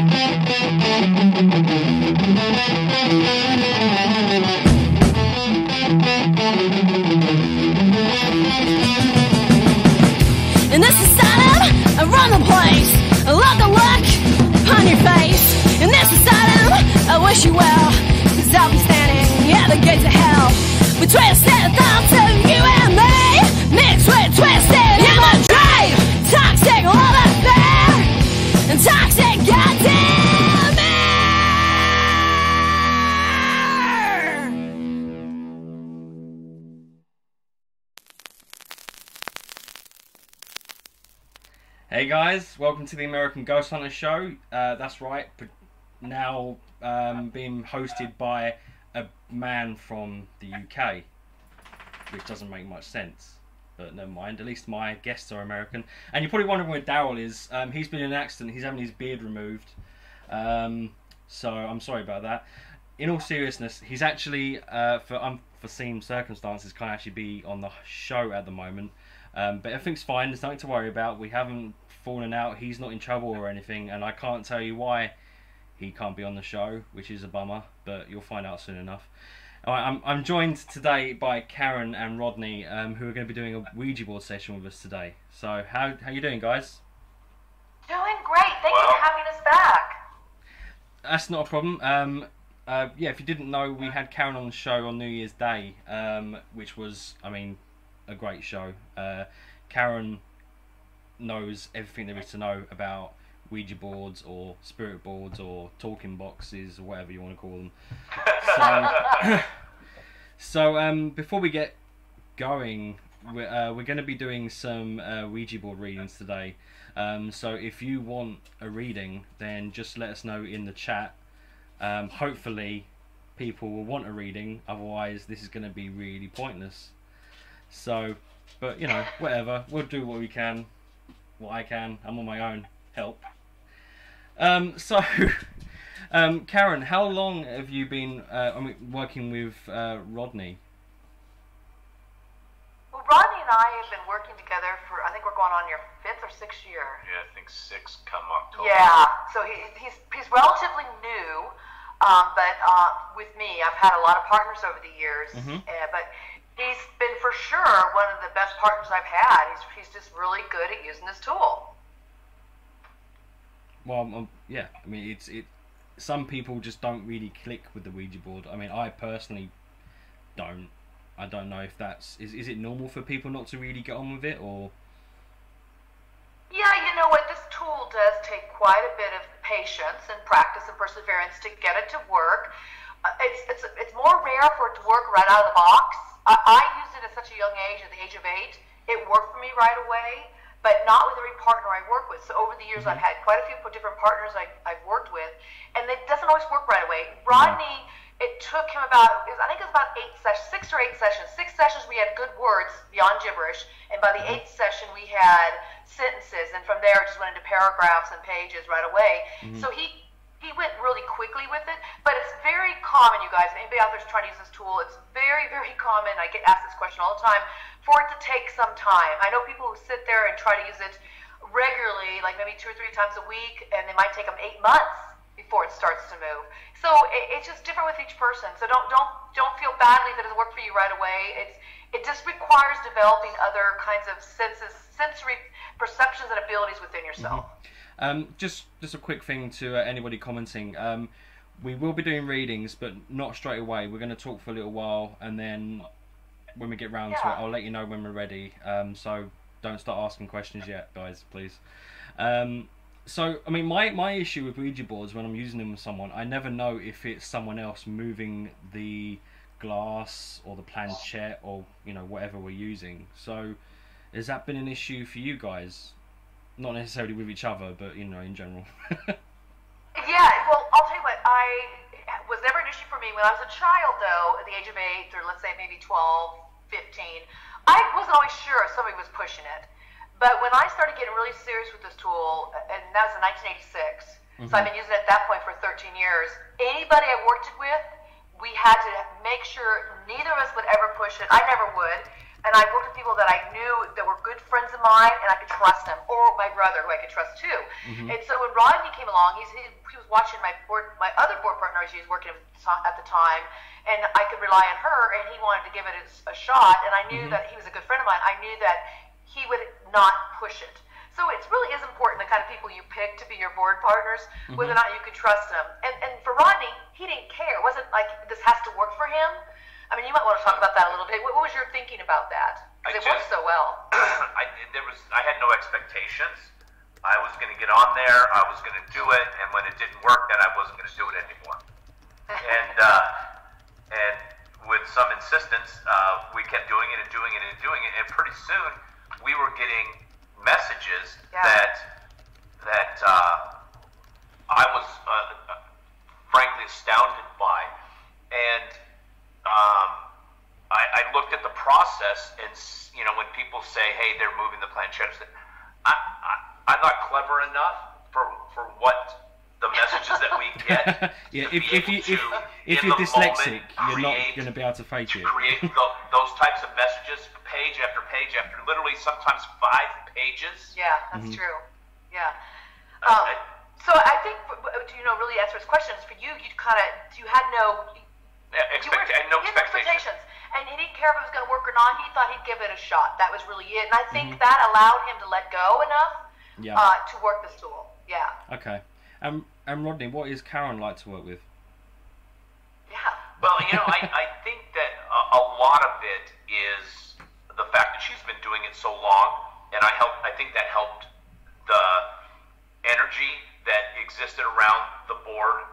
In this asylum, I run the place. I love the look on your face. In this asylum, I wish you well, 'cause I'll be standing at the gates of hell. With twisted thoughts of you and me, mixed with twisted imagery. Toxic love affair, and toxic goddamn air. Hey guys, welcome to the American Ghost Hunter Show. That's right, but now being hosted by a man from the UK, which doesn't make much sense, but never mind. At least my guests are American. And you're probably wondering where Daryl is. He's been in an accident. He's having his beard removed, so I'm sorry about that. In all seriousness, he's actually, for unforeseen circumstances, can't actually be on the show at the moment. But everything's fine, there's nothing to worry about. We haven't fallen out, he's not in trouble or anything, and I can't tell you why he can't be on the show, which is a bummer, but you'll find out soon enough. Alright, I'm joined today by Karen and Rodney, who are going to be doing a Ouija board session with us today. So, how you doing, guys? Doing great, thank you for having us back. That's not a problem. Yeah, if you didn't know, we had Karen on the show on New Year's Day, which was, I mean, a great show. Karen knows everything there is to know about Ouija boards or spirit boards or talking boxes or whatever you want to call them. So before we get going, we're going to be doing some Ouija board readings today. So if you want a reading, then just let us know in the chat. Hopefully people will want a reading, otherwise this is going to be really pointless. So, but you know, whatever, we'll do what we can, what I can. I'm on my own help. Karen, how long have you been working with Rodney? Well, Rodney and I have been working together for, I think we're going on your 5th or 6th year. Yeah, I think 6 come October. Yeah, so he's relatively new, but with me, I've had a lot of partners over the years, but he's been for sure one of the best partners I've had. He's just really good at using this tool. Well, yeah, I mean, some people just don't really click with the Ouija board. I mean, I personally don't. I don't know if that's... Is it normal for people not to really get on with it, or...? Yeah, you know what, this tool does take quite a bit of patience and practice and perseverance to get it to work. It's more rare for it to work right out of the box. I used it at such a young age, at the age of 8. It worked for me right away, but not with every partner I work with. So over the years, I've had quite a few different partners I've worked with, and it doesn't always work right away. Rodney, it took him about, I think it was about 6 or 8 sessions. 6 sessions we had good words beyond gibberish, and by the 8th session we had sentences, and from there it just went into paragraphs and pages right away. So he went really quickly with it, but it's very common, you guys, anybody out there's trying to use this tool, it's very, very common, I get asked this question all the time, for it to take some time. I know people who sit there and try to use it regularly, like maybe 2 or 3 times a week, and it might take them 8 months before it starts to move. So it's just different with each person, so don't feel badly if it doesn't work for you right away. It just requires developing other kinds of sensory perceptions and abilities within yourself. Just a quick thing to anybody commenting. We will be doing readings, but not straight away. We're going to talk for a little while, and then when we get round to it, I'll let you know when we're ready. So don't start asking questions yet, guys, please. So, I mean, my issue with Ouija boards when I'm using them with someone, I never know if it's someone else moving the glass or the planchette or, you know, whatever we're using. So, has that been an issue for you guys? Not necessarily with each other, but, you know, in general. Yeah, well, I'll tell you what, it was never an issue for me. When I was a child, though, at the age of 8, or let's say maybe 12, 15, I wasn't always sure if somebody was pushing it. But when I started getting really serious with this tool, and that was in 1986, so I've been using it at that point for 13 years, anybody I worked it with, we had to make sure neither of us would ever push it. I never would. and I worked with people that I knew that were good friends of mine, and I could trust them, or my brother, who I could trust too. And so when Rodney came along, he was watching my other board partner she was working at the time, and I could rely on her, and he wanted to give it a shot, and I knew that he was a good friend of mine. I knew that he would not push it. So it really is important the kind of people you pick to be your board partners, whether or not you could trust them. And for Rodney, he didn't care. It wasn't like this has to work for him. I mean, you might want to talk about that a little bit. What was your thinking about that? Because it worked so well. I had no expectations. I was going to get on there. I was going to do it, and when it didn't work, then I wasn't going to do it anymore. And with some insistence, we kept doing it and doing it and doing it, and pretty soon we were getting messages that I was frankly astounded by, and I looked at the process, and when people say, "Hey, they're moving the planchette," I'm not clever enough for what the messages that we get. Yeah, if you're dyslexic, you're not going to be able to fake it. Create those types of messages, page after page after literally sometimes 5 pages. Yeah, that's true. Yeah. So I think to really answer his questions for you, you had no expectations. And he didn't care if it was going to work or not. He thought he'd give it a shot. That was really it. And I think that allowed him to let go enough to work this tool. Yeah. Okay. And Rodney, what is Karen like to work with? Yeah. Well, I think that a lot of it is the fact that she's been doing it so long, and I think that helped the energy that existed around the board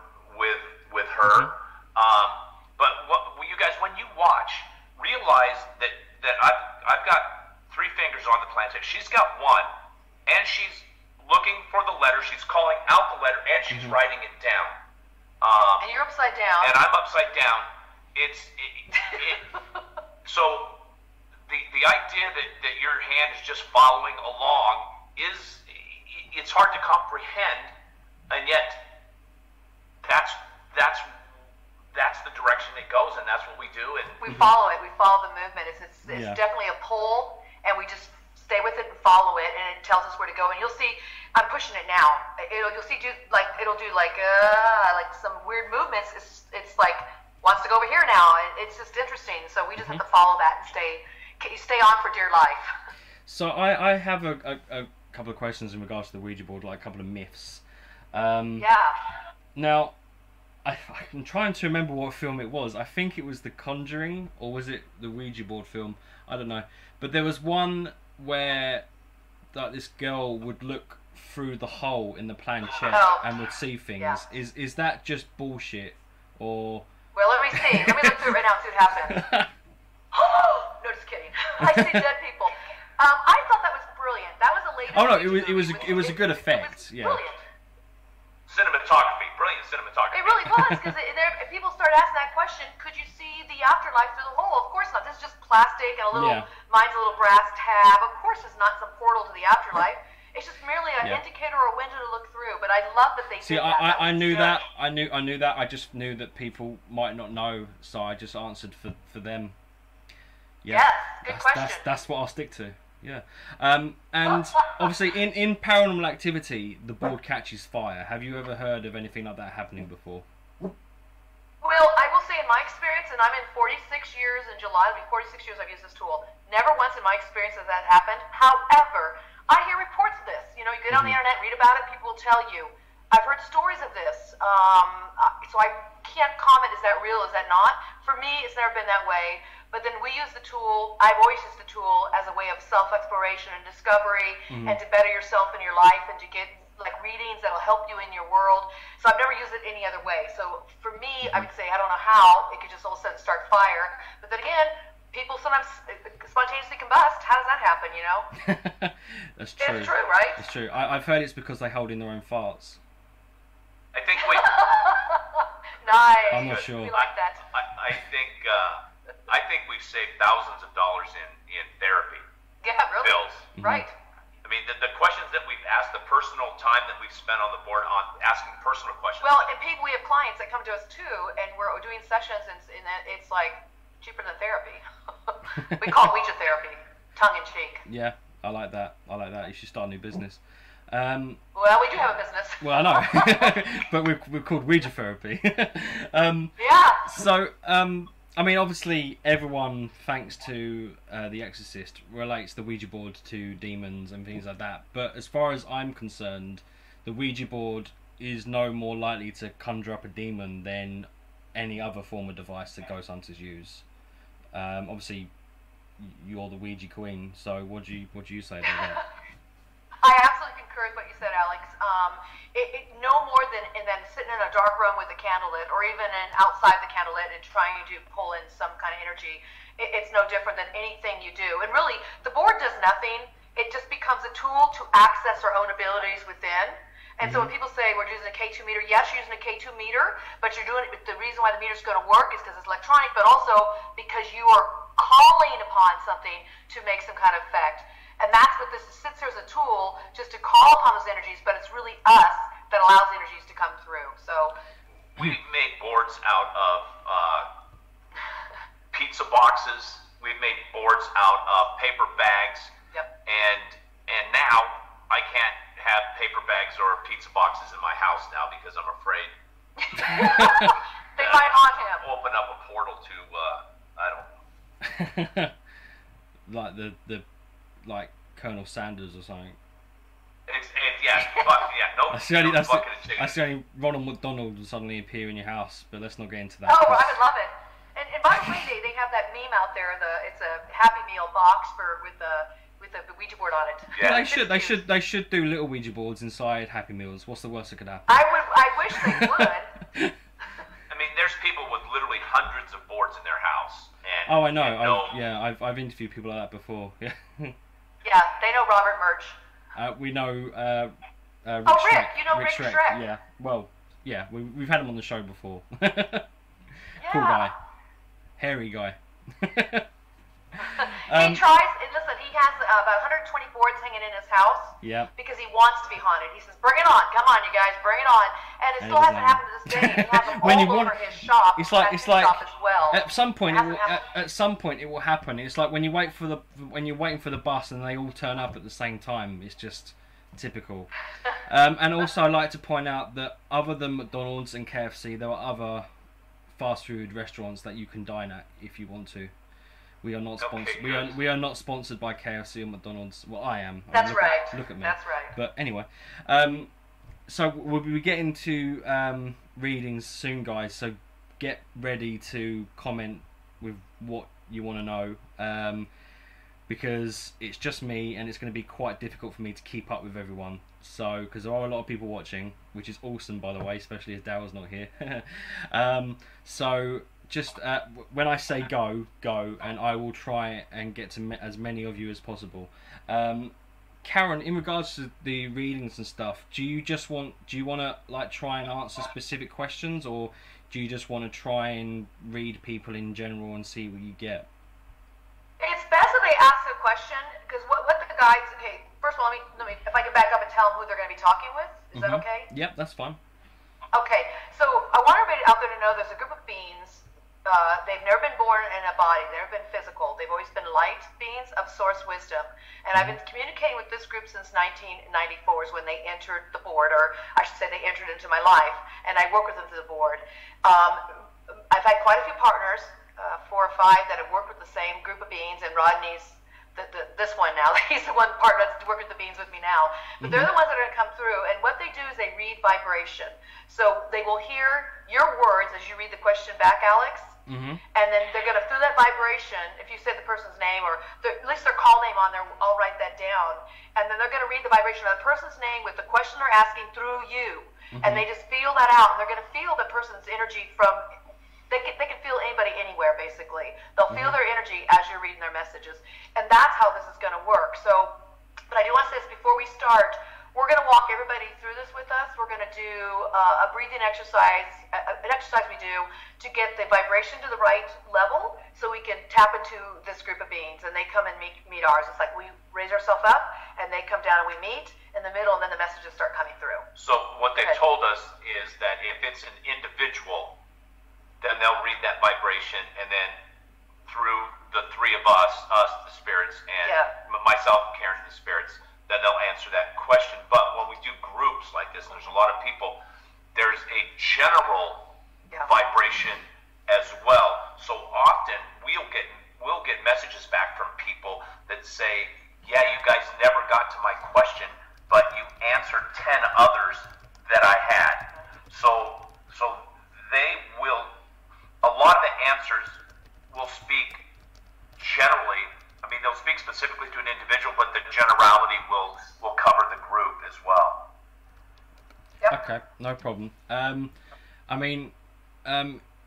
with her. But you guys, when you watch, realize that I've got 3 fingers on the planchette. She's got 1, and she's looking for the letter. She's calling out the letter, and she's writing it down. And you're upside down. And I'm upside down. So the idea that your hand is just following along it's hard to comprehend, and yet that's the direction it goes, and that's what we do. And we follow it. We follow the movement. It's definitely a pull, and we just stay with it and follow it, and it tells us where to go. And you'll see, I'm pushing it now. You'll see, it'll do like some weird movements. It's like wants to go over here now. It's just interesting. So we just have to follow that and stay on for dear life. So I have a couple of questions in regards to the Ouija board, like a couple of myths. Now, I'm trying to remember what film it was. I think it was The Conjuring, or was it the Ouija board film? I don't know. But there was one where this girl would look through the hole in the planchette and would see things. Yeah. Is that just bullshit, or? Well, let me see. Let me look through it right now and see what happens. No, just kidding. I see dead people. I thought that was brilliant. That was a latest. Oh no, it was a good effect. Yeah. Brilliant. Brilliant cinematography. It really was, because if people start asking that question, could you see the afterlife through the hole? Of course not. This is just plastic and mine's a little brass tab. Of course, it's not some portal to the afterlife. It's just merely an indicator or a window to look through. But I love that they did that. I knew that. I knew that. I just knew that people might not know, so I just answered for them. Yeah, yes, good question. That's what I'll stick to. Yeah. And obviously in Paranormal Activity, the board catches fire. Have you ever heard of anything like that happening before? Well, I will say in my experience, and I'm in 46 years, in July, it'll be 46 years I've used this tool. Never once in my experience has that happened. However, I hear reports of this. You get on the internet, read about it, people will tell you. I've heard stories of this. So I can't comment, is that real, is that not? For me, it's never been that way. But then we use the tool, I've always used the tool as a way of self-exploration and discovery, and to better yourself in your life, and to get readings that'll help you in your world. So I've never used it any other way. So for me, I would say, I don't know how, it could just all of a sudden start fire. But then again, people sometimes spontaneously combust. How does that happen, That's true. It's true, right? It's true. I've heard it's because they hold in their own farts. I think we... Nice. I'm not sure. We like that. I think we've saved thousands of dollars in therapy. Yeah, really. Bills. Right. I mean, the questions that we've asked, the personal time that we've spent on the board on asking personal questions. Well, and people, we have clients that come to us too, and we're doing sessions, and it's like, cheaper than therapy. We call it Ouija therapy, tongue in cheek. Yeah, I like that. I like that. You should start a new business. Well, we do have a business. Well, I know, but we're called Ouija therapy. Yeah. So, I mean, obviously, everyone, thanks to The Exorcist, relates the Ouija board to demons and things like that. But as far as I'm concerned, the Ouija board is no more likely to conjure up a demon than any other form of device that ghost hunters use. Obviously, you're the Ouija queen. So, what do you say about that? I absolutely concur with what you said, Alex. No more than sitting in a dark room with a candle lit, or even outside the candle lit and trying to pull in some kind of energy. It's no different than anything you do. And really, the board does nothing. It just becomes a tool to access our own abilities within. And so when people say we're using a K2 meter, yes, you're using a K2 meter, but you're doing it. The reason why the meter is going to work is because it's electronic, but also because you are calling upon something to make some kind of effect. And that's what this sits here as a tool, just to call upon those energies, but it's really us that allows the energies to come through. So we've made boards out of pizza boxes. We've made boards out of paper bags. Yep. And now I can't have paper bags or pizza boxes in my house now because I'm afraid they might haunt him. Open up a portal to I don't know. Like the Colonel Sanders or something. No. That's the only Ronald McDonald will suddenly appear in your house, but let's not get into that. Oh, I would love it. And by the way, they have that meme out there. It's a Happy Meal box with the Ouija board on it. Yeah, they should do little Ouija boards inside Happy Meals. What's the worst that could happen? I wish they would. I mean, there's people with literally hundreds of boards in their house. And, oh, I know. I've interviewed people like that before. Yeah. Yeah, they know Robert Murch. We know Rick Rick. You know Rick Schreck. Schreck. Yeah. Well, yeah. We've had him on the show before. Yeah. Cool guy. Hairy guy. He tries. Listen, he has about 120 boards hanging in his house. Yeah. Because he wants to be haunted. He says, "Bring it on, come on, you guys, bring it on." And it still hasn't happened to this day. He has them all over his shop. It's like shop as well. At some point it will happen. It's like when you're waiting for the bus and they all turn up at the same time. It's just typical. And also, I like to point out that other than McDonald's and KFC, there are other fast food restaurants that you can dine at if you want to. We are not sponsored. We are not sponsored by KFC or McDonald's. Well, I am. That's right. Look at me. That's right. But anyway, so we'll be getting to readings soon, guys. So get ready to comment with what you want to know, because it's just me, and it's going to be quite difficult for me to keep up with everyone. So, because there are a lot of people watching, which is awesome, by the way, especially as Daryl's not here. So. Just when I say go, and I will try and get to as many of you as possible. Karen, in regards to the readings and stuff, do you want to like try and answer specific questions, or do you just want to try and read people in general and see what you get? It's best that they ask a question, because what the guides. Okay, first of all, let me if I can back up and tell them who they're going to be talking with. Is that okay? Yep, that's fine. Okay, so I want everybody out there to know there's a group of beings. They've never been born in a body. They've never been physical. They've always been light beings of source wisdom. And I've been communicating with this group since 1994 is when they entered the board, or I should say they entered into my life. And I work with them through the board. I've had quite a few partners, 4 or 5, that have worked with the same group of beings. And Rodney's this one now. He's the one partner that's working with the beings with me now. But they're the ones that are going to come through. And what they do is they read vibration. So they will hear your words as you read the question back, Alex. And then they're going to, through that vibration, if you say the person's name or at least their call name on there, I'll write that down. And then they're going to read the vibration of that person's name with the question they're asking through you. And they just feel that out. And they're going to feel the person's energy from, they can feel anybody anywhere, basically. They'll feel their energy as you're reading their messages. And that's how this is going to work. So, but I do want to say this before we start. We're going to walk everybody through this with us. We're going to do a breathing exercise, an exercise we do to get the vibration to the right level so we can tap into this group of beings. And they come and meet ours. It's like we raise ourselves up and they come down and we meet in the middle, and then the messages start coming through. So what they've told us is that if it's an individual, then they'll read that vibration, and then through the three of us, the spirits, and myself, Karen, the spirits, then they'll answer that question. But when we do groups like this, and there's a lot of people, there's a general vibration as well. So often we'll get messages back from people that say, yeah, you guys never got to my question, but you answered 10 others that I had. So they will, a lot of the answers will speak generally. I mean, they'll speak specifically to an individual, but the generality will cover the group as well. Yep. Okay, no problem. I mean,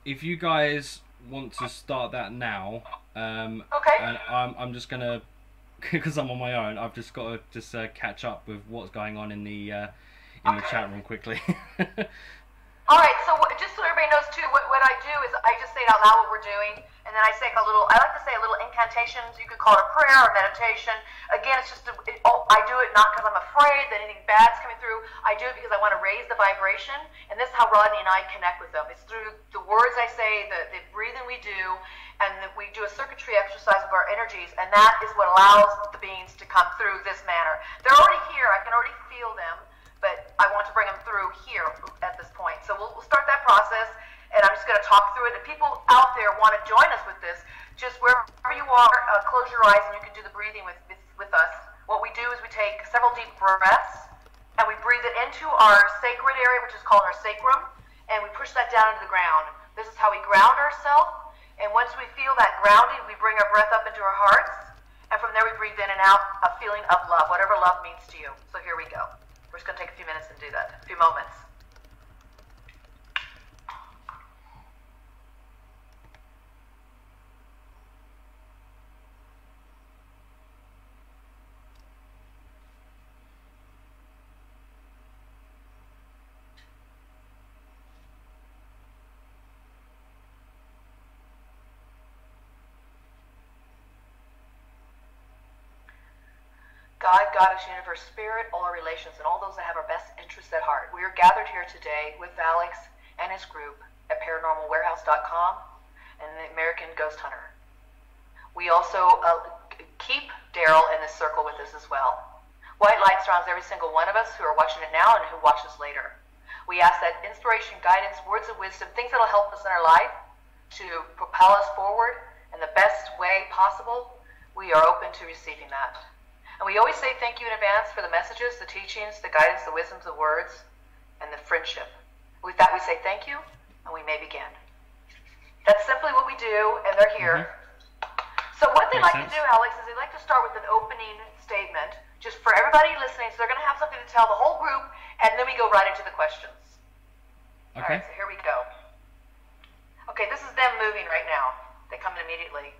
if you guys want to start that now, Okay. and I'm just gonna, because I'm on my own, I've just got to just catch up with what's going on in the chat room quickly. All right, so just so everybody knows too, what I do is I just say it out loud what we're doing, and then I say I like to say a little incantations. You could call it a prayer or meditation. Again, it's just, I do it not because I'm afraid that anything bad's coming through. I do it because I want to raise the vibration, and this is how Rodney and I connect with them. It's through the words I say, the breathing we do, and we do a circuitry exercise of our energies, and that is what allows the beings to come through this manner. They're already here. I can already feel them, but I want to bring them through here at this point. So we'll start that process, and I'm just going to talk through it. If people out there want to join us with this, just wherever you are, close your eyes, and you can do the breathing with us. What we do is we take several deep breaths, and we breathe it into our sacred area, which is called our sacrum, and we push that down into the ground. This is how we ground ourselves, and once we feel that grounding, we bring our breath up into our hearts, and from there we breathe in and out a feeling of love, whatever love means to you. So here we go. We're just going to take a few minutes and do that, a few moments. God, Goddess, Universe, Spirit, all our relations, and all those that have our best interests at heart. We are gathered here today with Alex and his group at ParanormalWarehouse.com and the American Ghost Hunter. We also keep Daryl in this circle with us as well. White light surrounds every single one of us who are watching it now and who watch us later. We ask that inspiration, guidance, words of wisdom, things that will help us in our life to propel us forward in the best way possible, we are open to receiving that. And we always say thank you in advance for the messages, the teachings, the guidance, the wisdoms, the words, and the friendship. With that, we say thank you, and we may begin. That's simply what we do, and they're here. So what they like to do, Alex, is they like to start with an opening statement, just for everybody listening, so they're going to have something to tell the whole group, and then we go right into the questions. Okay. All right, so here we go. Okay, this is them moving right now. They come in immediately.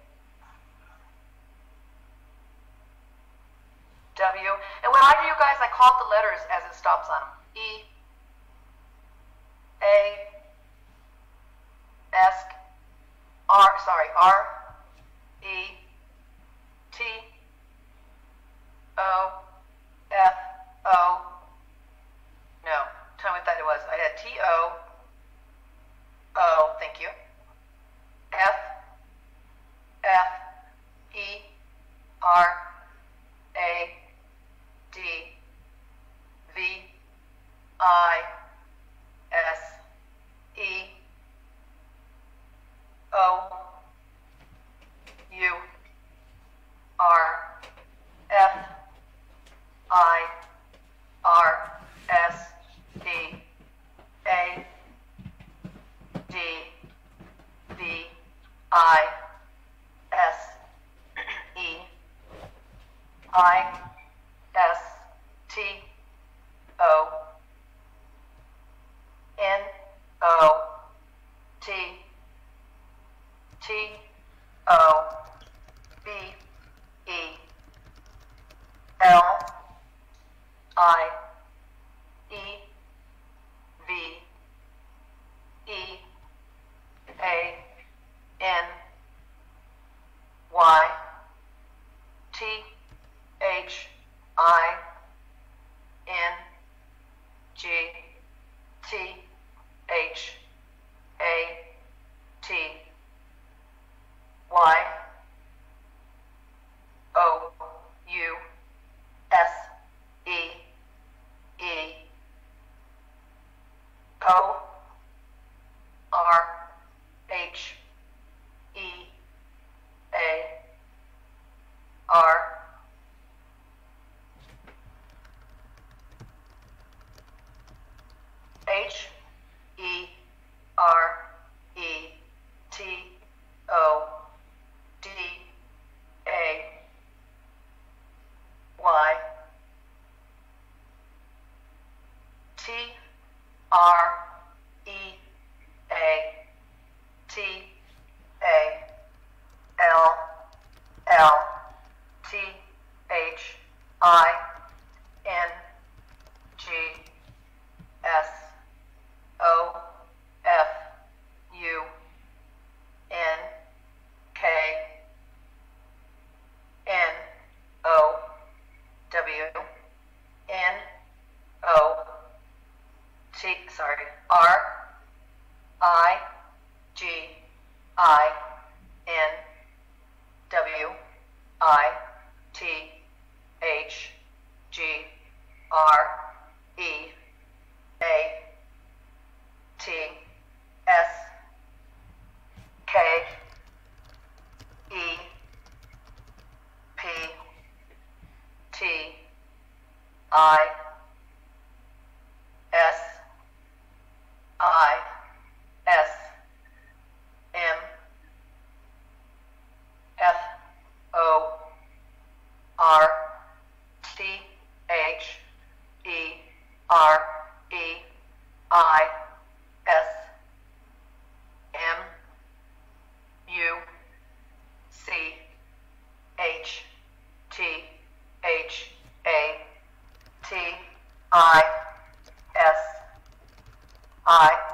W. And when I do, you guys, I call out the letters as it stops on them. E, A, S, R, E, T, O, F, O. No, tell me what that was. I had T, O, O, thank you. F, E, R, A, D, V, I, S, E, O, U, R, F, I, R, S, T, A, D, V, I, S, E, I, S, T, O, N, O, T, T, O, B, E, L, I, E, V, E, A, N, Y, T, H, I, N, G, T, H, A, T, Y, T R E A T A L L T H I N G S O F U N K N O W N O T R I G I N W I T H G R E A T S K E P T I S I S M F O R T H E R E I S M U C H T H A T I S I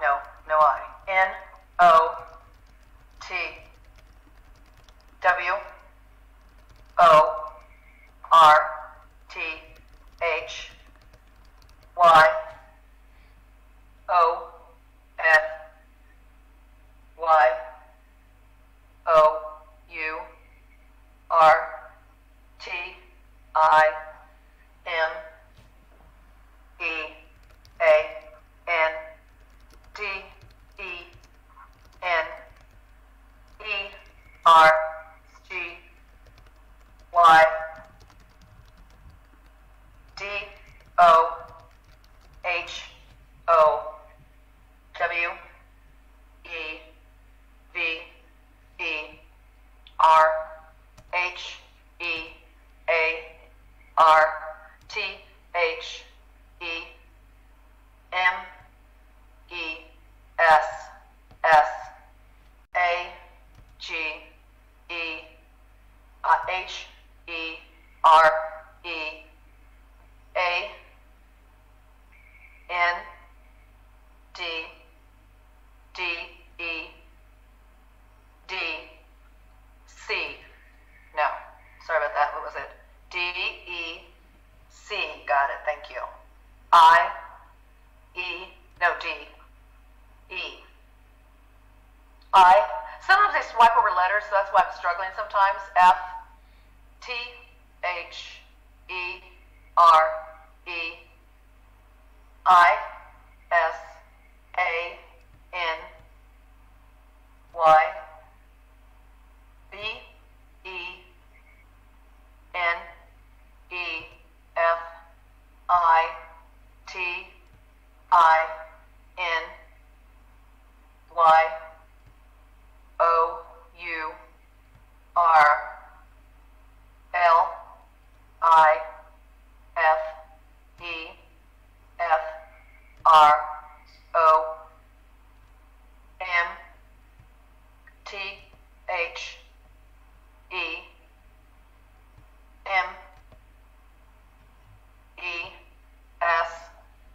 N O T W O R T H Y O F Y O U R T I M E A N D E N E R G Y D O H O W E V E R H E A R T H E M E S S A G E H E R E A N D D E D C. No, sorry about that. What was it? D E C. Got it. Thank you. I E. No, D E. I. Sometimes they swipe over letters, so that's why I'm struggling sometimes. F T H E R E I S A N Y B E N E F I T I N Y O U R L I F E F R O M T H E M E S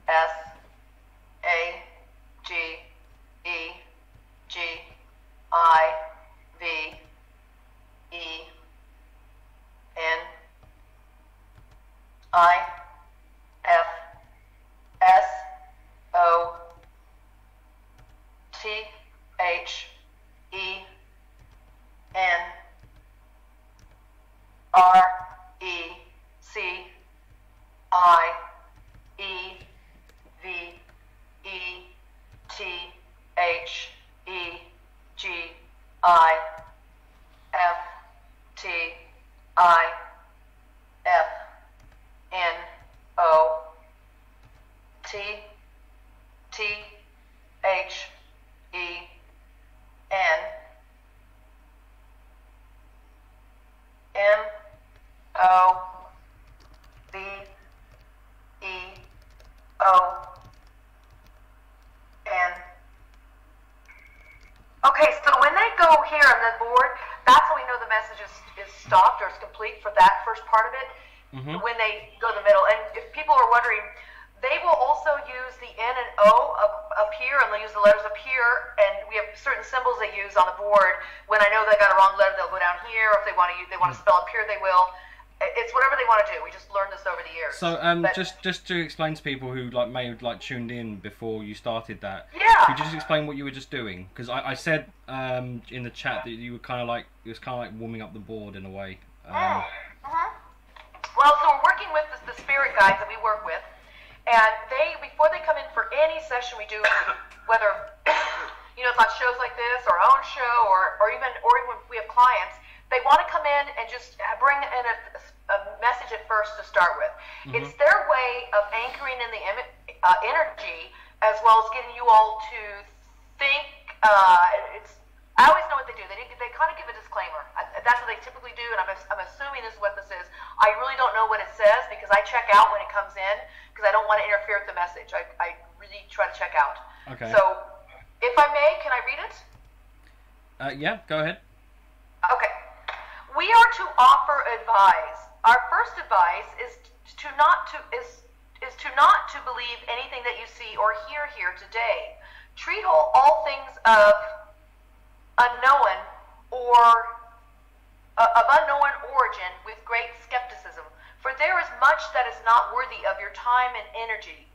S A G E G I V E N I F S O T H E N R E C I E V E T H E G I F T I F N O T T H E N M O B E O stopped or it's complete for that first part of it when they go to the middle. And if people are wondering, they will also use the N and O up here, and they'll use the letters up here, and we have certain symbols they use on the board. When I know they got a wrong letter, they'll go down here. Or if they want to spell up here, they will. It's whatever they want to do. We just learned this over the years. So, just to explain to people who may have tuned in before you started that, could you just explain what you were just doing? Because I said in the chat that you were it was kind of like warming up the board in a way. Well, so we're working with the spirit guides that we work with, and before they come in for any session we do, whether it's on shows like this or our own show, or even when we have clients. They want to come in and just bring in a message at first to start with. It's their way of anchoring in the energy, as well as getting you all to think. I always know what they do. They kind of give a disclaimer. That's what they typically do, and I'm assuming this is what this is. I really don't know what it says because I check out when it comes in because I don't want to interfere with the message. I really try to check out. Okay. So, if I may, can I read it? Yeah, go ahead. Okay. We are to offer advice. Our first advice is not to believe anything that you see or hear here today. Treat all things of unknown origin with great skepticism, for there is much that is not worthy of your time and energy.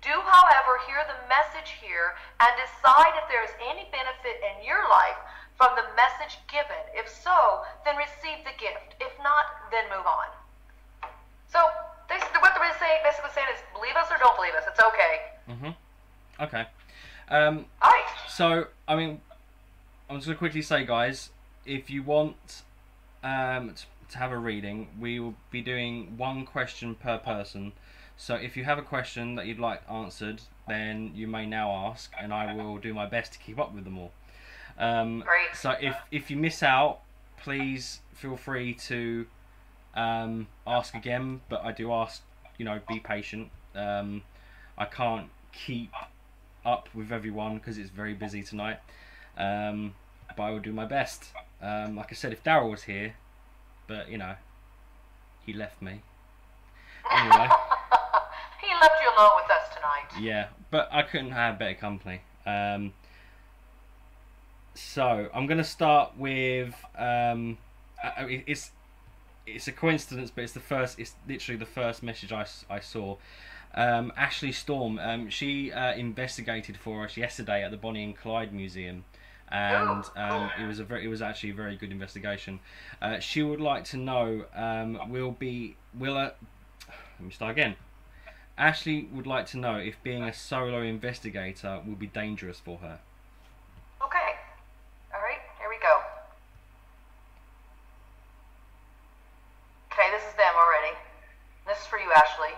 Do, however, hear the message here and decide if there is any benefit in your life from the message given. If so, then receive the gift. If not, then move on. So, what they're basically saying is, believe us or don't believe us. It's okay. Okay. Alright. So, I'm just going to quickly say, guys, if you want to have a reading, we will be doing one question per person. So, if you have a question that you'd like answered, then you may now ask, and I will do my best to keep up with them all. Great. So if you miss out, please feel free to ask again. But I do ask, be patient. I can't keep up with everyone because it's very busy tonight. But I will do my best. Like I said, if Daryl was here, but he left me. Anyway. He left you alone with us tonight. Yeah, but I couldn't have better company. So I'm going to start with it's a coincidence, but it's literally the first message I saw. Ashley Storm, she investigated for us yesterday at the Bonnie and Clyde Museum, and it was actually a very good investigation. She would like to know let me start again. Ashley would like to know if being a solo investigator will be dangerous for her. Okay. Alright, here we go. Okay, this is them already. This is for you, Ashley.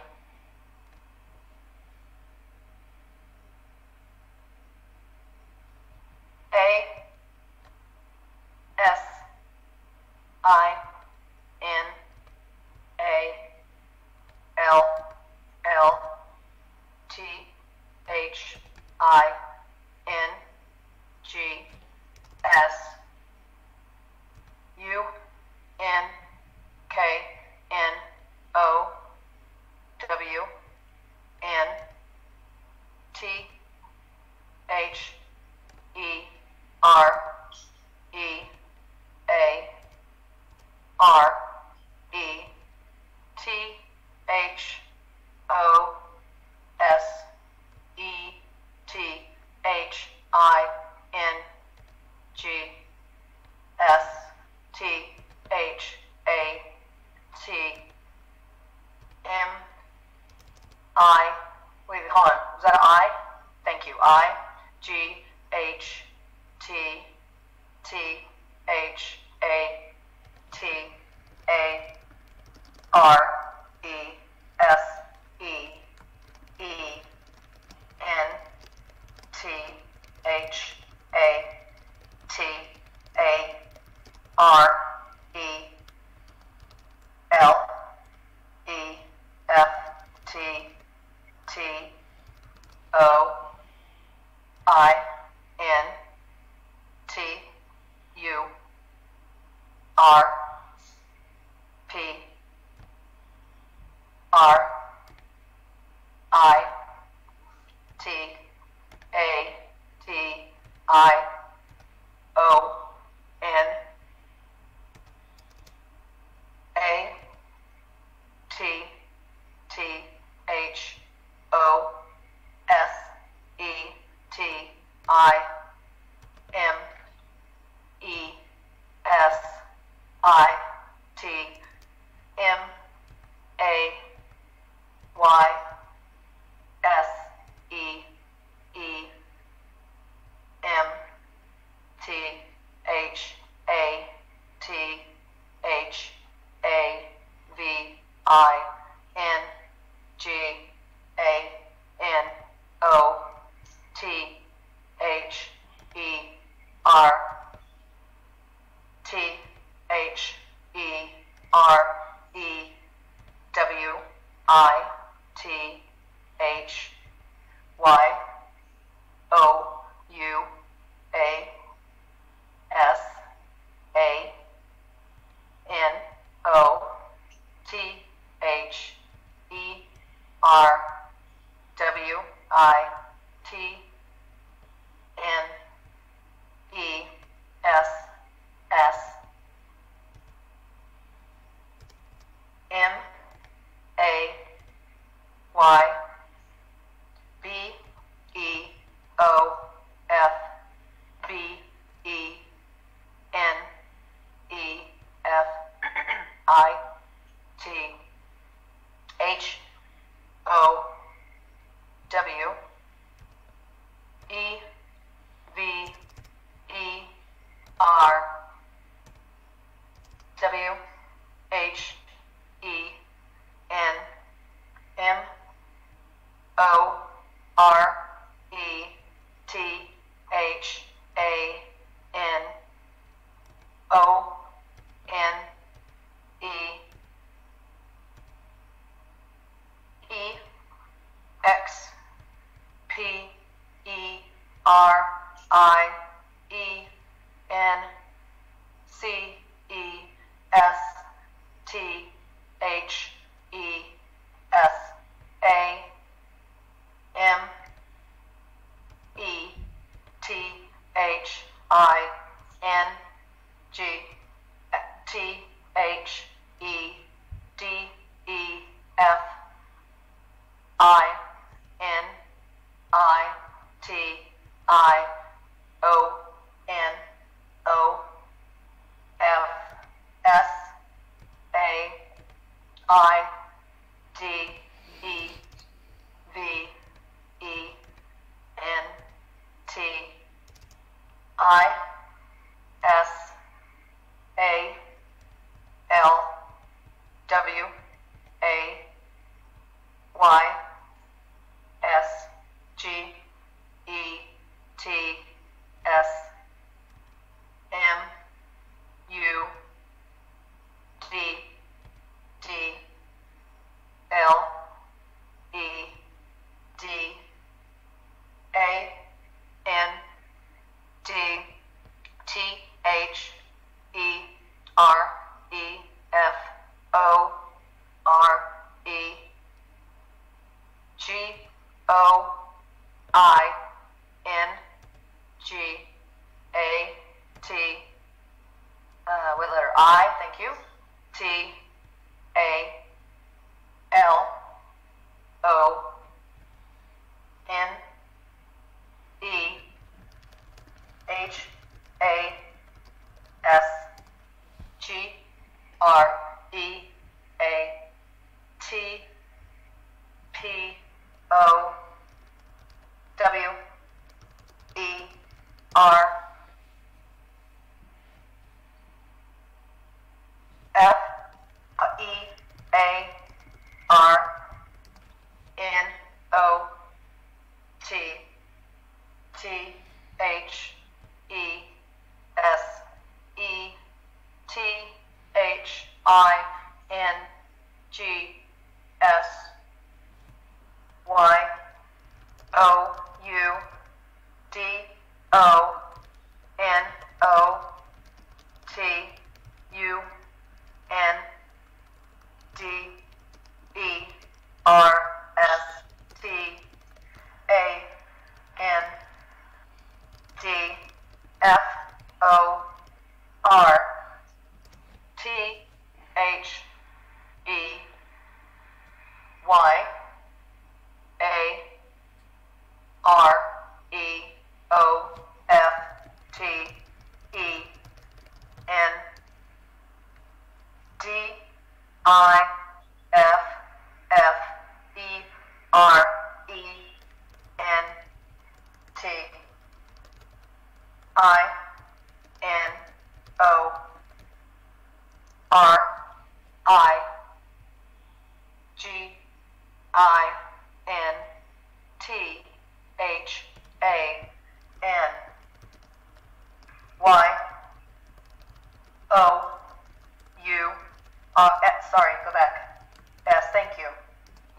Sorry, go back. S, thank you.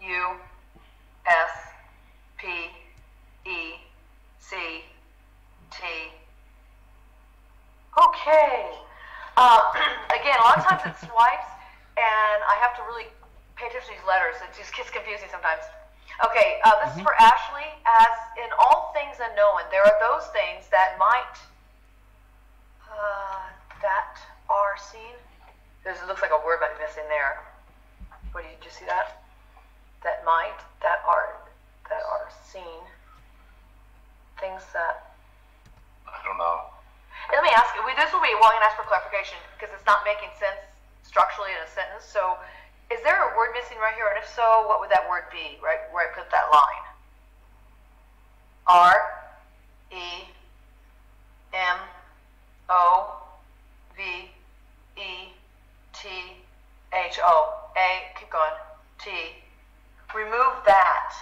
U, S, P, E, C, T. Okay. Again, a lot of times it swipes, and I have to really pay attention to these letters. It just gets confusing sometimes. Okay, this is for Ashley. As in all things unknown, there are those things that might, that are seen. It looks like a word might be missing there. What did you see that? That might, that are seen. Things that. I don't know. Let me ask you. This will be. Well, I'm gonna ask for clarification because it's not making sense structurally in a sentence. So, is there a word missing right here? And if so, what would that word be? Right where I put that line. R, E, M, O, V, E, T, H, O, A, keep going, T. Remove that.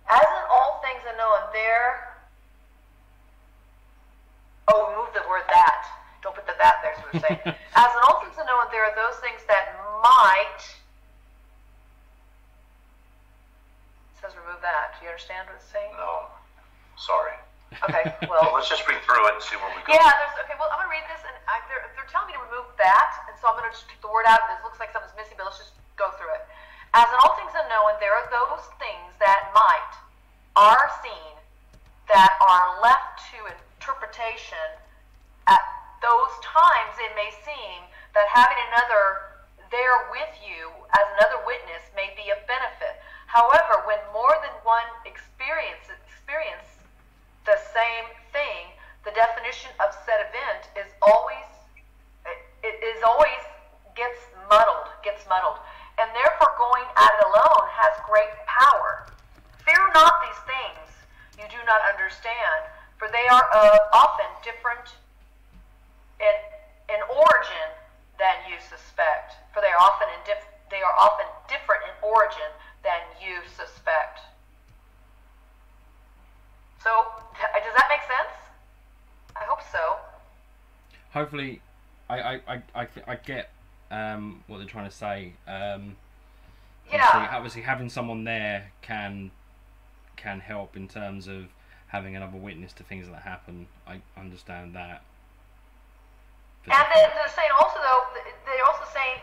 As in all things unknown, there. Oh, remove the word that. Don't put the that there, is what we're saying. As in all things unknown, there are those things that might. It says remove that. Do you understand what it's saying? No. Sorry. Okay, well. Let's just read through it and see where we go. Yeah, okay, well, I'm going to read this, and they're telling me to remove that, and so I'm going to just take the word out. It looks like something's missing, but let's just go through it. As in all things unknown, there are those things that are seen, that are left to interpretation. At those times, it may seem that having another there with you as another witness may be of benefit. However, when more than one experience the same thing, the definition of said event is always gets muddled, and therefore going at it alone has great power. Fear not these things you do not understand, for they are often different in origin than you suspect. For they are often different in origin than you suspect. So, does that make sense? I hope so. Hopefully, I get what they're trying to say. Yeah. Obviously, having someone there can help in terms of having another witness to things that happen. I understand that. And then they're saying also, though, they're also saying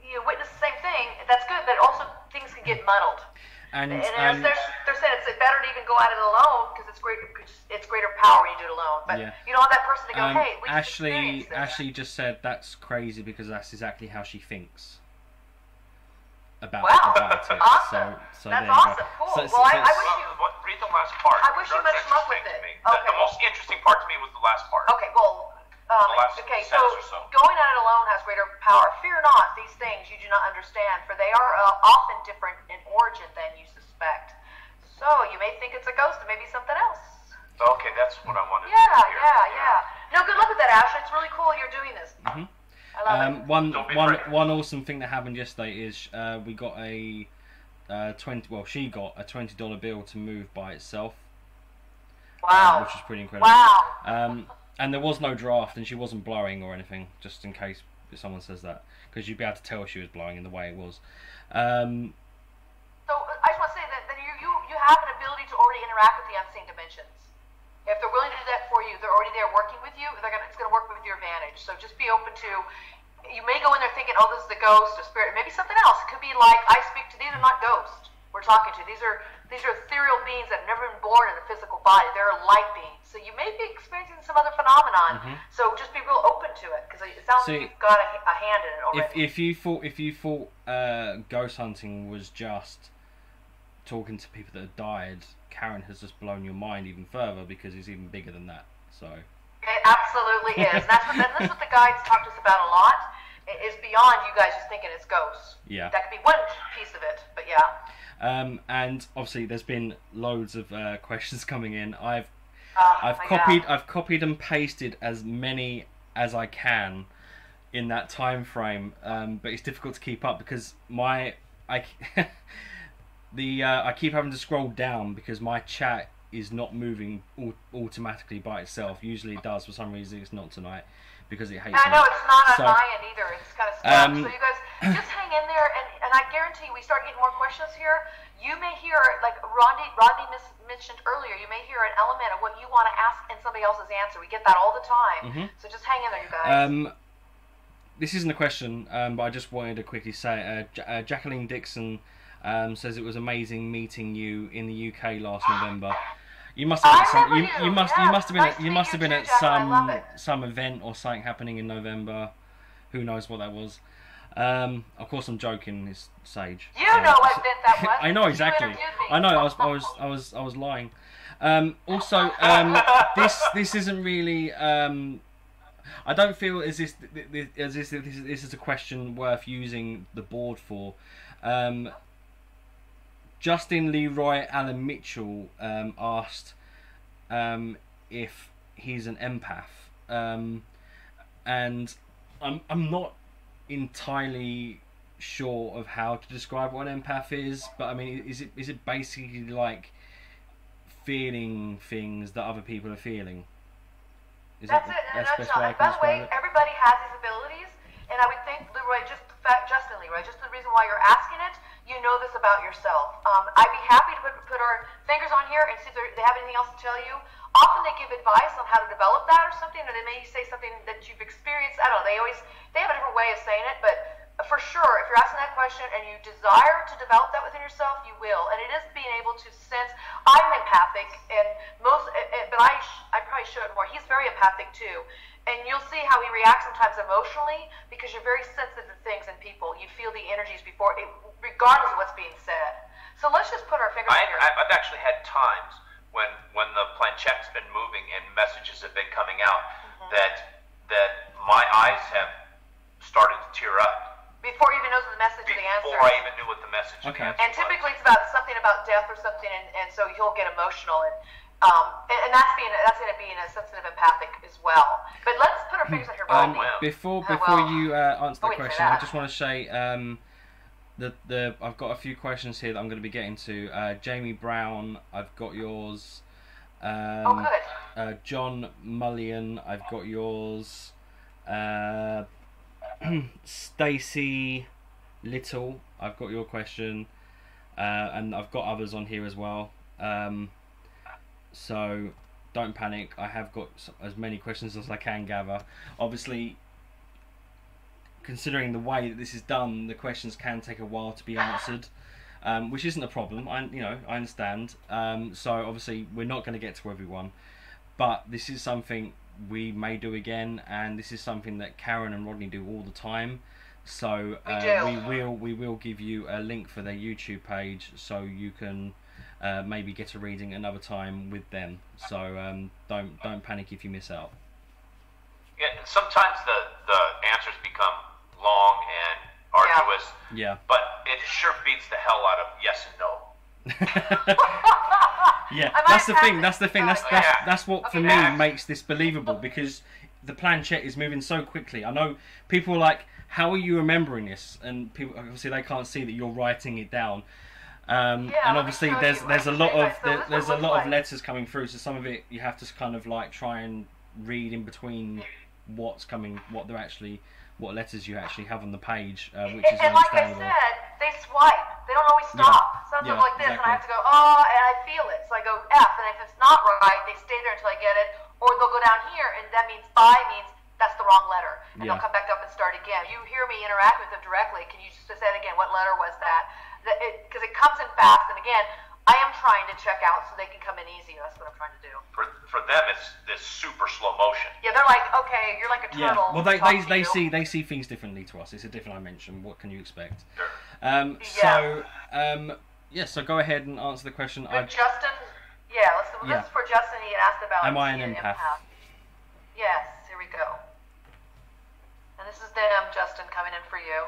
you witness the same thing. That's good, but also things can get muddled. And they're saying it's better to even go at it alone because it's greater power when you do it alone. But you don't want that person to go, hey, we just experienced this. Ashley just said that's crazy because that's exactly how she thinks about it. Awesome. So that's awesome. Cool. I wish you. Read the last part. I wish you much luck with it. Okay. The most interesting part to me was the last part. Okay. Well. Okay, so going at it alone has greater power. Fear not these things you do not understand, for they are often different in origin than you suspect. So you may think it's a ghost, it may be something else. Okay, that's what I wanted to Yeah, hear. No, good luck with that, Ashley. It's really cool you're doing this. Mhm. I love it. One awesome thing that happened yesterday is we got a she got a $20 bill to move by itself. Wow. Which is pretty incredible. Wow. And there was no draft, and she wasn't blowing or anything, just in case someone says that, because you'd be able to tell she was blowing in the way it was. So I just want to say that you have an ability to already interact with the unseen dimensions. If they're willing to do that for you, they're already there working with you. It's going to work with your advantage. So just be open to. You may go in there thinking, "Oh, this is the ghost, a spirit." Maybe something else. It could be like, I speak to. These are not ghosts we're talking to. These are ethereal beings that have never been born in a physical body. They're light beings. So you may be experiencing some other phenomenon. So just be real open to it, because it sounds like you've got a hand in it already. If you thought ghost hunting was just talking to people that have died, Karen has just blown your mind even further, because it's even bigger than that. So it absolutely is. And that's what the guides talk to us about a lot. It's beyond you guys just thinking it's ghosts. Yeah. That could be one piece of it, but yeah. And obviously there's been loads of questions coming in. I've copied and pasted as many as I can in that time frame, but it's difficult to keep up because I keep having to scroll down because my chat is not moving automatically by itself. Usually it does. For some reason it's not tonight because it hates me. I know it's not on my end either. It's kind of stuck. So you guys just hang in there, and I guarantee we start getting more questions here. You may hear, like Rodney mentioned earlier, you may hear an element of what you want to ask and somebody else's answer. We get that all the time. So just hang in there, you guys. This isn't a question, but I just wanted to quickly say, Jacqueline Dixon says it was amazing meeting you in the UK last November. You must have been at some event or something happening in November. Who knows what that was? Of course, I'm joking. It's Sage. You know what event that was. I know exactly. I know. I was lying. Also, this isn't really. I don't feel as this is a question worth using the board for. Justin Leroy Allen Mitchell asked if he's an empath, and I'm not entirely sure of how to describe what an empath is, but I mean, is it basically like feeling things that other people are feeling? That's it. In a nutshell. And by the way, everybody has these abilities, and I would think, Leroy, Justin Leroy, just the reason why you're asking it, you know this about yourself. I'd be happy to put our fingers on here and see if they have anything else to tell you. Often they give advice on how to develop that or something, or they may say something that you've experienced. I don't know. They have a different way of saying it, but for sure, if you're asking that question and you desire to develop that within yourself, you will. And it is being able to sense. I'm empathic, and but I probably show it more. He's very empathic too, and you'll see how he reacts sometimes emotionally because you're very sensitive to things and people. You feel the energies regardless of what's being said. So let's just put our fingers on here. I've actually had times when the planchett's been moving and messages have been coming out that my eyes have started to tear up. Before he even knows the message or the answer. Before I even knew what the message and the answer And typically it's about something about death or something, and so he'll get emotional, and that's going to be a sensitive empathic as well. But let's put our fingers on your body. Before you answer the question, I just want to say I've got a few questions here that I'm going to be getting to. Jamie Brown, I've got yours. Good. John Mullion, I've got yours. Stacy Little, I've got your question, and I've got others on here as well. So don't panic. I have got as many questions as I can gather. Obviously, considering the way that this is done, the questions can take a while to be answered, which isn't a problem. I understand. So obviously, we're not going to get to everyone, but this is something we may do again, and this is something that Karen and Rodney do all the time. So we will give you a link for their YouTube page so you can maybe get a reading another time with them. So don't panic if you miss out. Yeah, sometimes the answers become long and arduous. Yeah. But it sure beats the hell out of yes and no. Yeah, I might that's the have thing. to- That's the thing. oh, That's yeah. that's what for Okay, me next. makes this believable, because the planchette is moving so quickly. I know people are like, how are you remembering this? And people obviously they can't see that you're writing it down. And let me obviously show there's you. there's a I can lot show you of guys. So this there's a looks lot of like. letters coming through. So some of it you have to kind of like try and read in between what's coming, what letters you actually have on the page, which is And like I understandable. said, they swipe. They don't always stop. Sometimes Yeah, like this, and I exactly. have to go, oh, and I feel it. So I go F, and if it's not right, they stay there until I get it. Or they'll go down here, and that means I means that's the wrong letter. And Yeah. they'll come back up and start again. You hear me interact with them directly. Can you just say it again? What letter was that? Because it comes in fast, and again, I am trying to check out so they can come in easy. That's what I'm trying to do. For them, it's this super slow motion. Yeah, they're like, okay, you're like a Yeah, turtle. well, they see things differently to us. It's a different dimension. What can you expect? Sure. So go ahead and answer the question. Justin, this is for Justin. He had asked about. Am I is he an empath? Yes. Here we go. And this is them, Justin, coming in for you.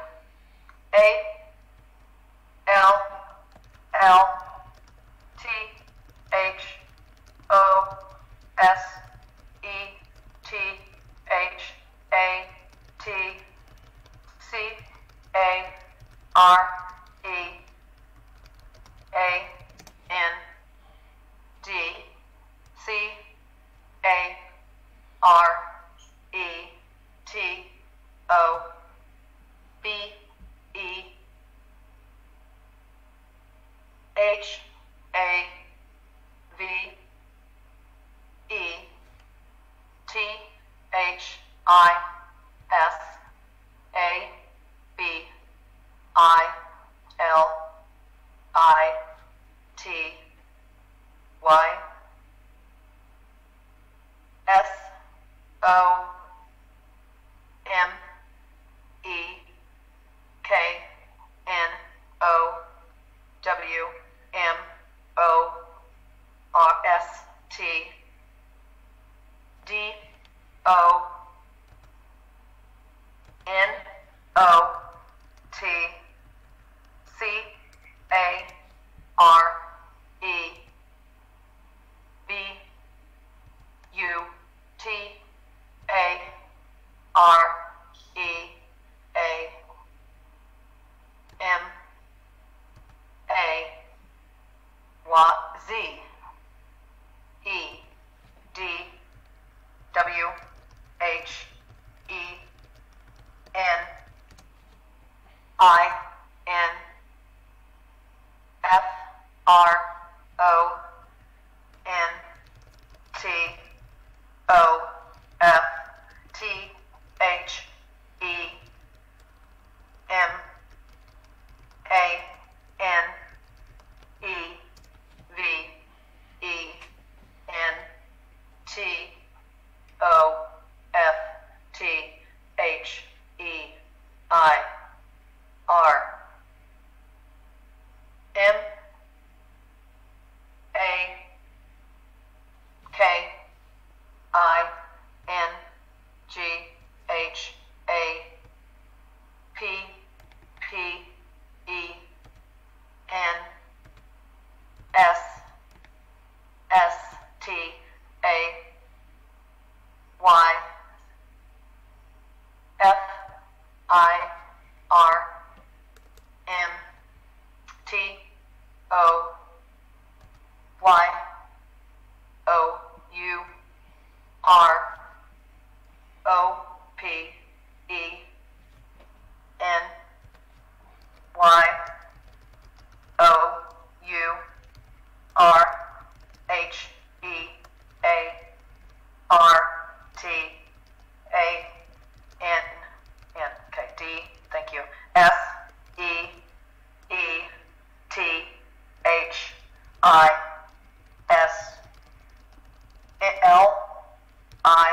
I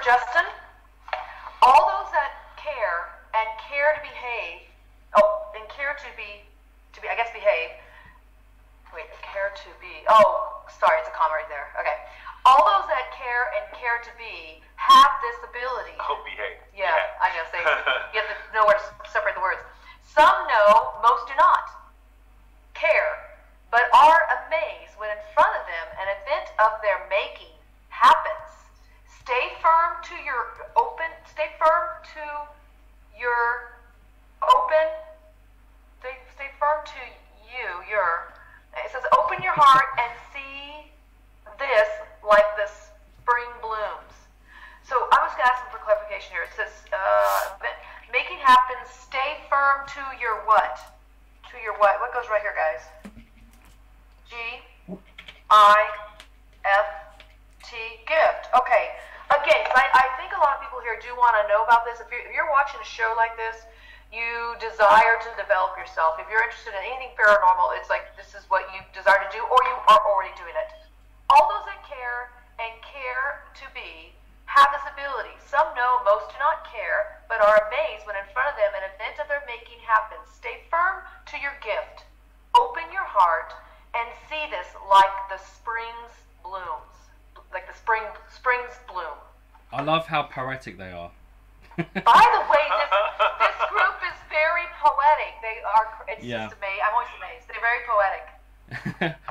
Justin. All those that care and care to behave, and care to be, I guess behave. Wait, care to be. Oh, sorry, it's a comma right there. Okay. All those that care and care to be have this ability. Oh, behave. Yeah, I know. Say, you have to know where to separate the words. Some know, most do not. Care, but are amazed when in front of them an event of their making happens. Stay firm to your open. Stay firm to your open. Stay firm to you. It says, open your heart and see this like the spring blooms. So I was going to ask them for clarification here. It says, making happen. Stay firm to your what? To your what? What goes right here, guys? G-I-F-T, gift. Okay. Again, I think a lot of people here do want to know about this. If you're watching a show like this, you desire to develop yourself. If you're interested in anything paranormal, it's like this is what you desire to do, or you are already doing it. All those that care and care to be have this ability. Some know, most do not care, but are amazed when in front of them an event of their making happens. Stay firm to your gift. Open your heart and see this like the spring's blooms. Like the spring's bloom. I love how poetic they are. By the way, this group is very poetic. They are. It's Yeah. just amazing. I'm always amazed. They're very poetic.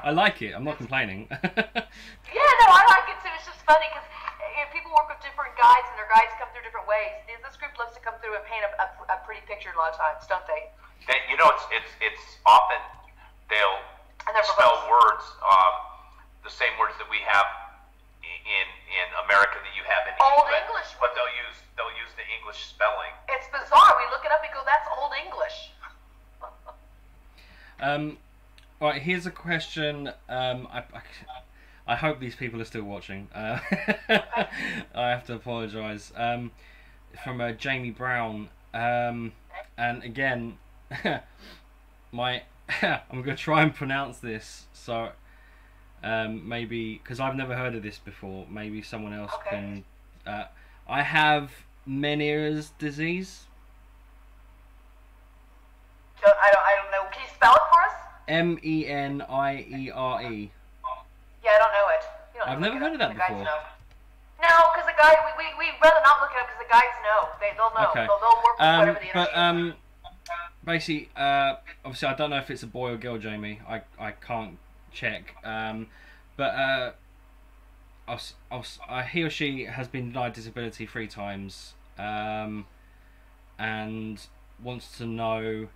I like it. I'm not complaining. Yeah, no, I like it too. It's just funny because people work with different guides, and their guides come through different ways. This group loves to come through and paint a pretty picture a lot of times, don't they? You know, it's often they'll And they're spell verbose. words, the same words that we have in America that you have in Old England, English. but they'll use the English spelling. It's bizarre. We look it up and go, "That's Old English." Right, here's a question. I hope these people are still watching. I have to apologise. From Jamie Brown. And again, I'm going to try and pronounce this. So maybe, because I've never heard of this before, maybe someone else can. I have Meniere's disease. I don't know. Can you spell it for us? Meniere. Yeah, I don't know it. You don't I've look never it heard up. of that The guides before. know. No, because the guy, we rather not look it up because the guides know. They'll know. Okay. They'll work with whatever the energy is. Basically, obviously, I don't know if it's a boy or girl, Jamie. I can't check. But he or she has been denied disability 3 times, and wants to know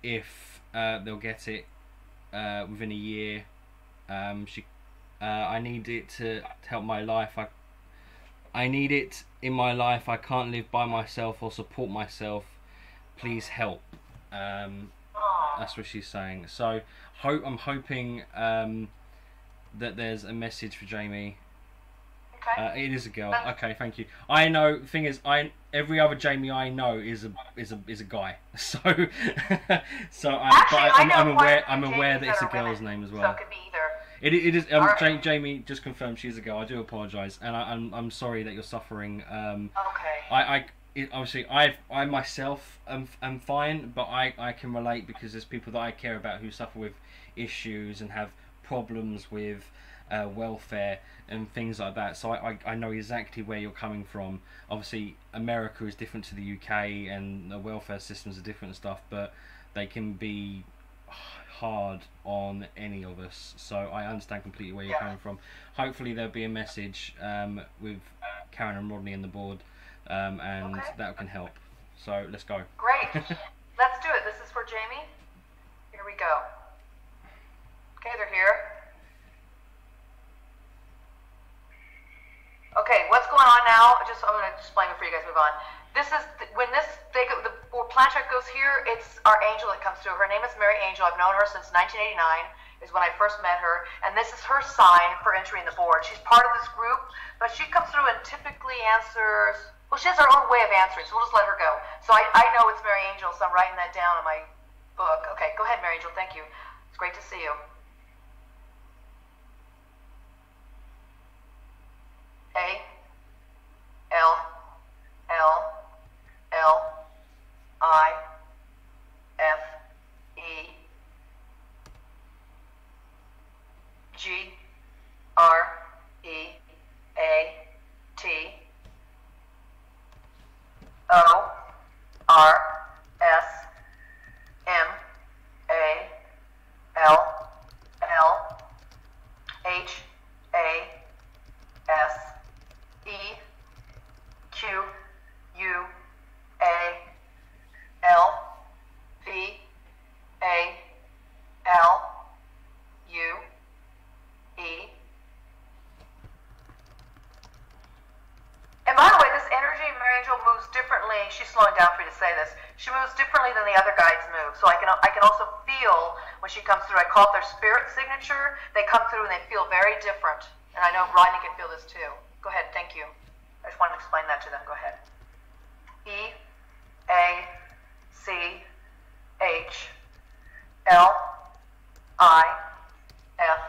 if they'll get it within a year. I need it to help my life. I need it in my life. I can't live by myself or support myself. Please help. That's what she's saying. So I'm hoping that there's a message for Jamie. Okay. It is a girl. Okay, thank you. I know. Thing is, every other Jamie I know is a guy. So I'm aware that it's a girl's name as well. So it could be either. It is. Alright. Jamie just confirmed she's a girl. I do apologise, and I'm sorry that you're suffering. Okay. Obviously I myself am fine, but I can relate because there's people that I care about who suffer with issues and have problems with welfare and things like that. So I know exactly where you're coming from. Obviously America is different to the UK and the welfare systems are different and stuff, but they can be hard on any of us. So I understand completely where you're coming from. Hopefully there'll be a message with Karen and Rodney on the board, and that can help. So let's go. Great. Let's do it. This is for Jamie. Here we go. Okay, they're here. Okay, what's going on now? I'm going to explain before you guys move on. This is when the planchette goes here. It's our angel that comes through. Her name is Mary Angel. I've known her since 1989. Is when I first met her, and this is her sign for entering the board. She's part of this group, but she comes through and typically answers. Well, she has her own way of answering, so we'll just let her go. So I know it's Mary Angel, so I'm writing that down in my book. Okay, go ahead, Mary Angel. Thank you. It's great to see you. A angel moves differently. She's slowing down for you to say this. She moves differently than the other guides move. So I can also feel when she comes through. I call it their spirit signature. They come through and they feel very different. And I know Rodney can feel this too. Go ahead. Thank you. I just wanted to explain that to them. Go ahead. E A C H L I F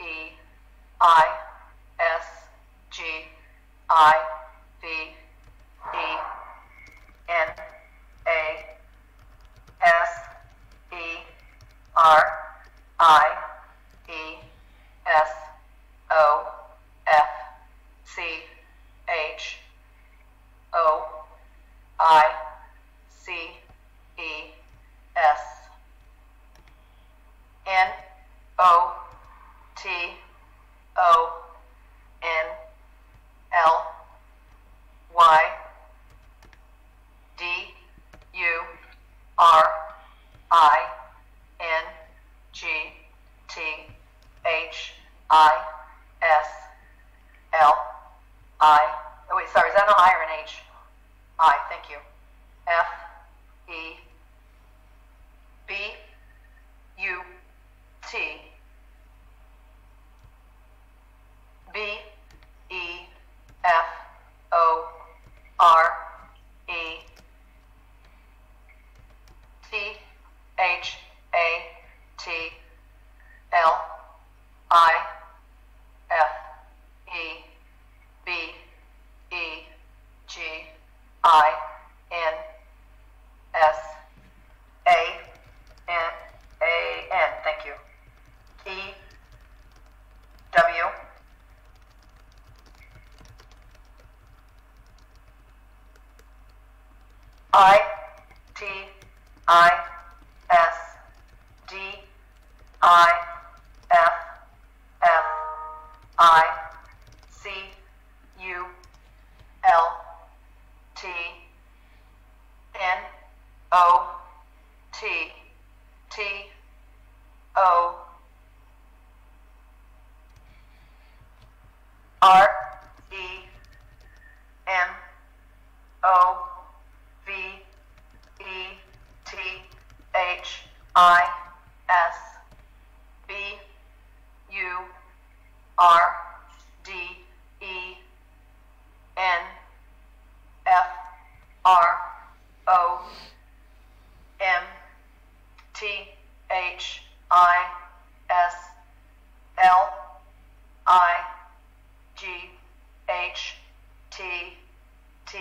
E I S G I V E N A S E R I E S O F C H O I C E S N O T O N L Y D U R I N G T H I S L I. Oh wait, sorry, is that an I or an H? I, thank you. F E B U T B E F O R E T H A T L I F E B E G I N S A N A N. Thank you. E W I T I S D I F F I C U L T N O T T O R E M O V E T H I S B U R D E N F R O M T H I S L I G H T T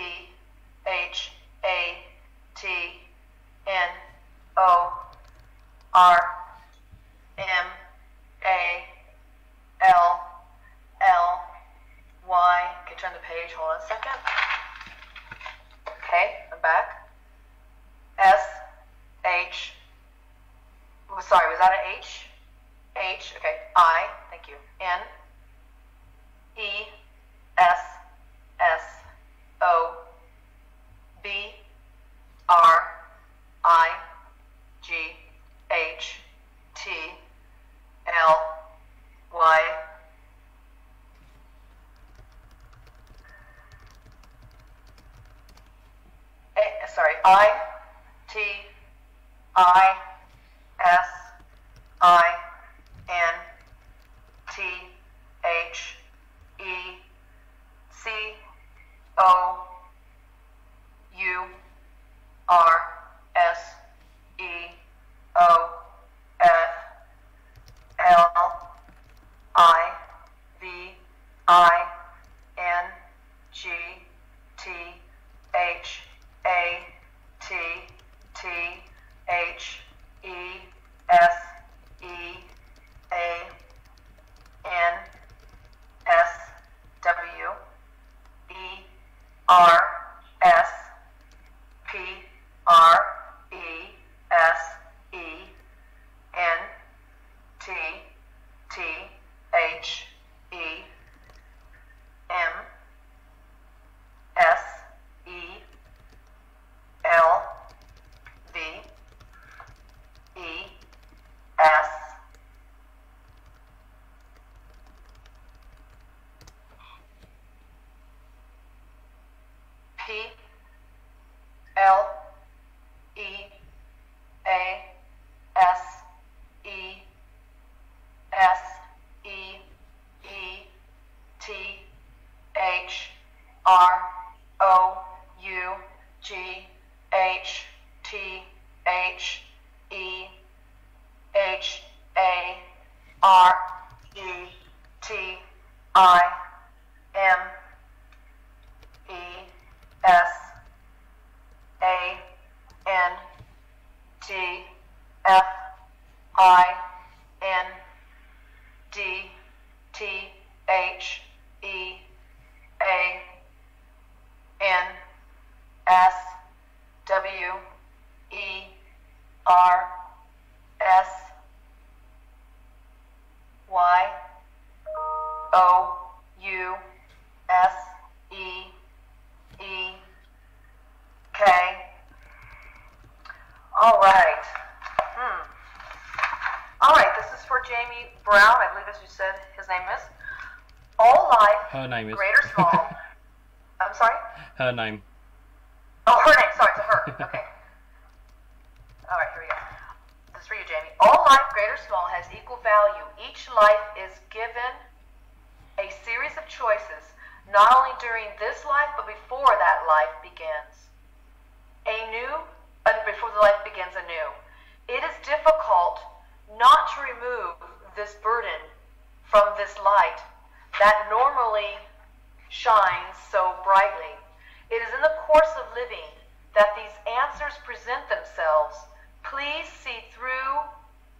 H A T N O R M A L L Y. Okay, turn the page. Hold on a second. Okay, I'm back. S H. Sorry, was that an H? H. Okay. I. Thank you. N E S S O B R I G H T L Y sorry, I T I S I N T H E C O U R S E O F L I V I N G T H A T T H E S E A N S W E R S P R E S E N T T H E M S E L V E S All right. All right, this is for Jamie Brown, I believe as you said his name is. All life, Her name is. great or small. I'm sorry? Her name. Oh, her name. Sorry, it's a her. Okay. All right, here we go. This is for you, Jamie. All life, great or small, has equal value. Each life is given a series of choices, not only during this life, but before that life begins. Before the life begins anew. It is difficult not to remove this burden from this light that normally shines so brightly. It is in the course of living that these answers present themselves. Please see through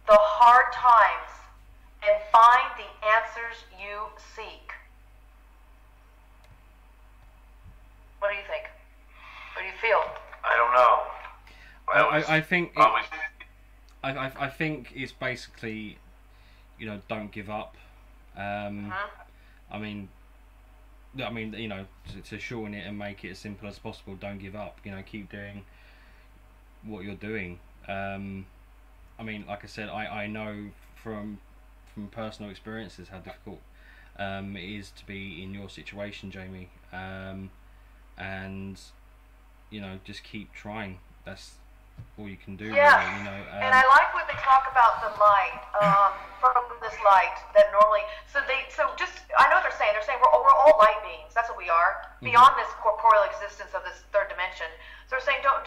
the hard times and find the answers you seek. What do you think? What do you feel? I don't know. I think I think it's basically, don't give up. I mean, to shorten it and make it as simple as possible, don't give up. Keep doing what you're doing. I mean, like I said, I know from personal experiences how difficult it is to be in your situation, Jamie. And just keep trying. That's all you can do. Yeah, really, and I like when they talk about the light, from this light that normally. I know what they're saying. They're saying we're all light beings. That's what we are, beyond this corporeal existence of this third dimension. So they're saying don't.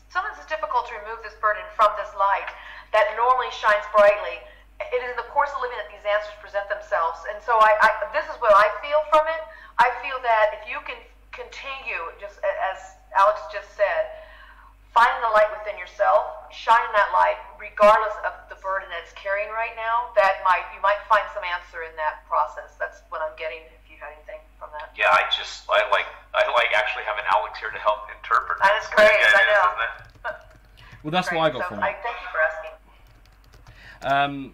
Sometimes it's difficult to remove this burden from this light that normally shines brightly. It is in the course of living that these answers present themselves, and so this is what I feel from it. I feel that if you can continue, just as Alex just said, finding the light within yourself, shining that light, regardless of the burden that it's carrying right now, you might find some answer in that process. That's what I'm getting. If you had anything from that. Yeah, I like actually having Alex here to help interpret. That is great. Yeah, I know. Well, that's what I got from it. Thank you for asking.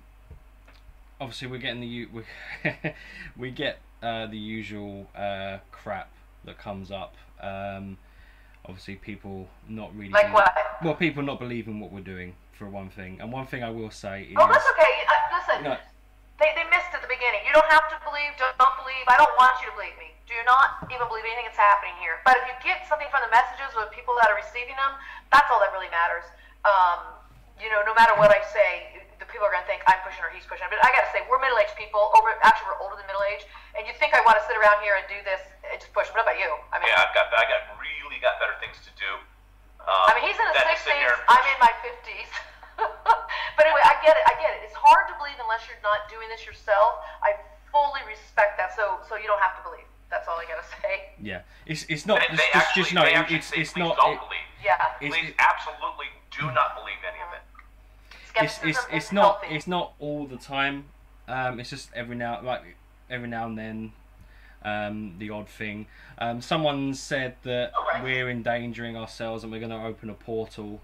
Obviously, we're getting we get the usual crap that comes up. Obviously, people not really. Like what? Well, people not believing what we're doing, for one thing. And one thing I will say is. Oh, that's okay. Listen, they missed at the beginning. You don't have to believe. Don't believe. I don't want you to believe me. Do not even believe anything that's happening here. But if you get something from the messages or the people that are receiving them, that's all that really matters. No matter what I say, the people are going to think I'm pushing or he's pushing. But I got to say, we're middle-aged people. Actually, we're older than middle-aged. And you think I want to sit around here and do this and just push? What about you? I mean, yeah, I really got better things to do. He's in his 60s. I'm in my 50s. But anyway, I get it. It's hard to believe unless you're not doing this yourself. I fully respect that. So you don't have to believe. That's all I gotta say. Yeah, it's not. They actually it's not. Don't believe. Yeah. Please, absolutely do not believe any of it. It's not all the time. It's just every now and then. The odd thing. Someone said that we're endangering ourselves and we're going to open a portal.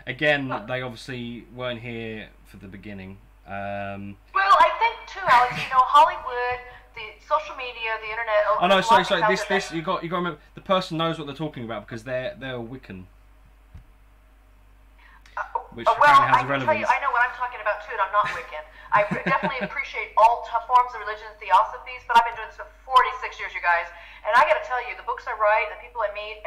Again, they obviously weren't here for the beginning. Well, I think too, Alex. Hollywood, the social media, the internet. Oh no, sorry. This you got to remember. The person knows what they're talking about because they're a Wiccan. Which apparently has a relevance. Tell you, I know what I'm talking about too, and I'm not Wiccan. I definitely appreciate all forms of religion and theosophies, but I've been doing this for 46 years, you guys. And I got to tell you, the books I write, the people I meet,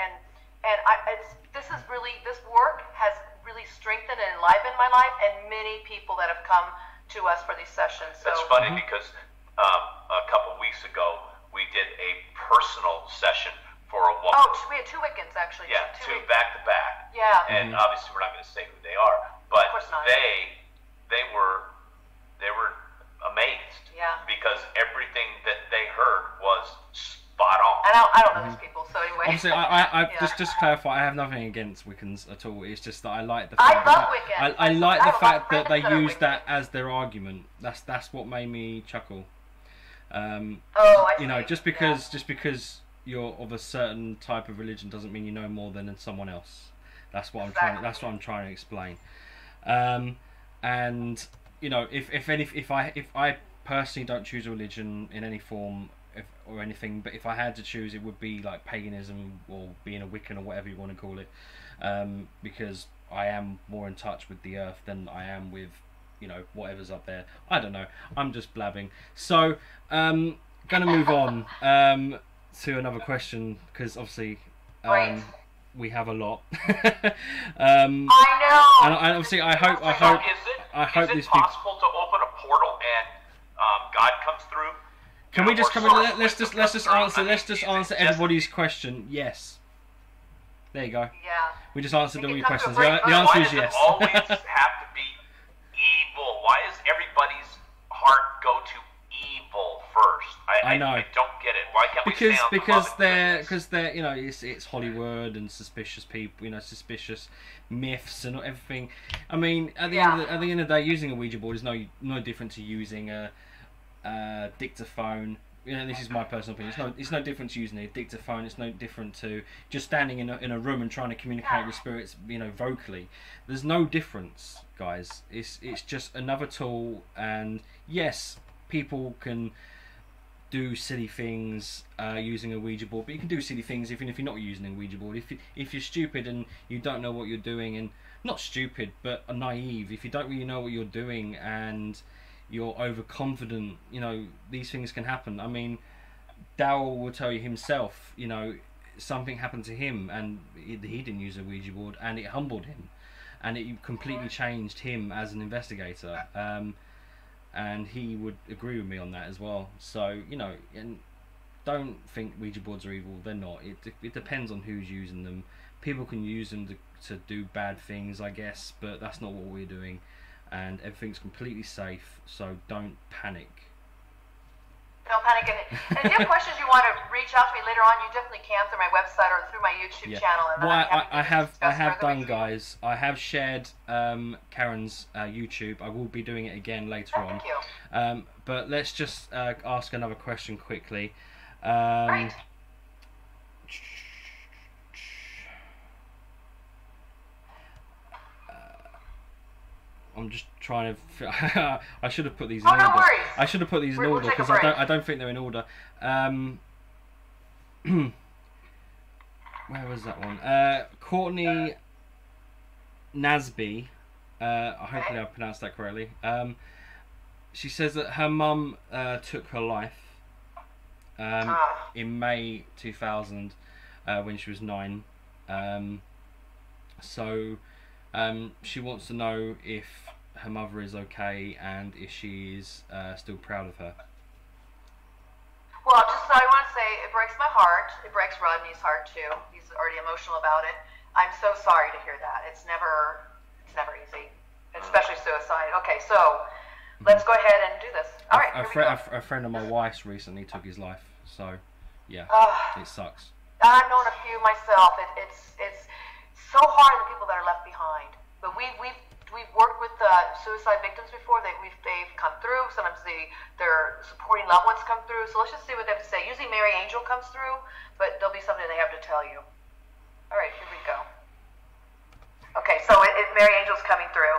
this work has really strengthened and enlivened my life, and many people that have come to us for these sessions. So it's funny because a couple weeks ago we did a personal session for a woman. Oh, we had two Wiccans actually. Yeah, two back to back. Yeah. And obviously we're not going to say who they are, but of course not. they were amazed. Yeah. Because everything that they heard was spot on. I don't know these people, so anyway. Obviously, I just to clarify, I have nothing against Wiccans at all. It's just that I like the fact I like the fact that they use that as their argument. That's what made me chuckle. I see. Just because you're of a certain type of religion doesn't mean you know more than someone else. That's what I'm trying to explain. If I personally don't choose a religion in any form, or anything, but if I had to choose, it would be like paganism or being a Wiccan or whatever you want to call it, because I am more in touch with the earth than I am with, you know, whatever's up there. I don't know. I'm just blabbing. So, gonna move on to another question, because obviously we have a lot. I know. And obviously, I hope is it possible to open a portal and God comes through? Can we just come in? Let's just answer everybody's question. Yes. There you go. Yeah. We just answered all your questions. The answer is yes. Why does it always have to be evil? Why does everybody's heart go to evil first? I know. I don't get it. Why can't we stay on because they're you know, it's Hollywood and suspicious people, you know, suspicious myths and everything. I mean, at the end of the day, using a Ouija board is no different to using a dictaphone. You know, this is my personal opinion. It's no different to using a dictaphone. It's no different to just standing in a room and trying to communicate with spirits, you know, vocally. There's no difference, guys. It's just another tool. And yes, people can do silly things using a Ouija board, but you can do silly things even if you're not using a Ouija board. If you're stupid and you don't know what you're doing, and not stupid but naive, if you don't really know what you're doing and you're overconfident, you know, these things can happen. I mean, Daryl will tell you himself, you know, something happened to him and he didn't use a Ouija board, and it humbled him and it completely changed him as an investigator, and he would agree with me on that as well. So, you know, and don't think Ouija boards are evil. They're not. It depends on who's using them. People can use them to do bad things, I guess, but that's not what we're doing. And everything's completely safe, so don't panic. Don't panic. And if you have questions you want to reach out to me later on, you definitely can through my website or through my YouTube channel. And well, I have done, guys. I have shared Karen's YouTube. I will be doing it again later on. Thank you. But let's just ask another question quickly. Right. I'm just trying to. I should have put these in order. No worries. I should have put these in order because I don't think they're in order. Where was that one? Courtney Nasby. Hopefully I pronounced that correctly. She says that her mum took her life in May 2000 when she was 9. So. She wants to know if her mother is okay and if she is still proud of her. Well, I want to say it breaks my heart. It breaks Rodney's heart too. He's already emotional about it. I'm so sorry to hear that. It's never easy, especially suicide. Okay, so let's go ahead and do this. All right, a friend of my wife's recently took his life, so yeah, it sucks. I've known a few myself. It's so hard on the people that are left behind. But we've worked with suicide victims before. They've come through. Sometimes their supporting loved ones come through. So let's just see what they have to say. Usually Mary Angel comes through, but there'll be something they have to tell you. All right, here we go. Okay, so Mary Angel's coming through.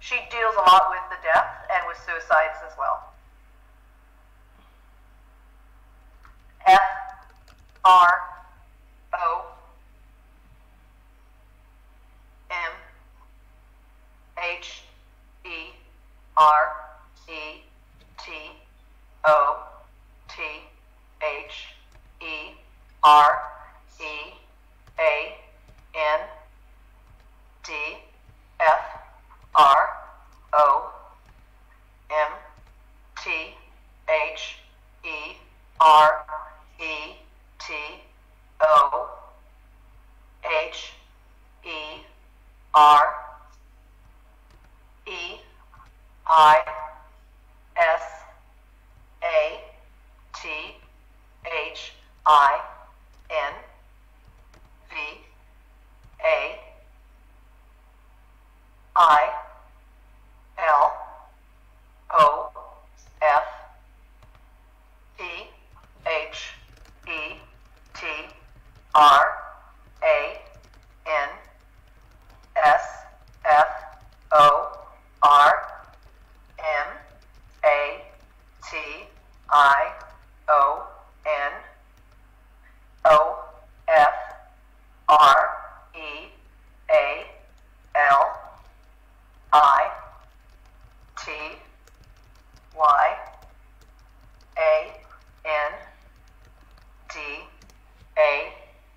She deals a lot with the death and with suicides as well.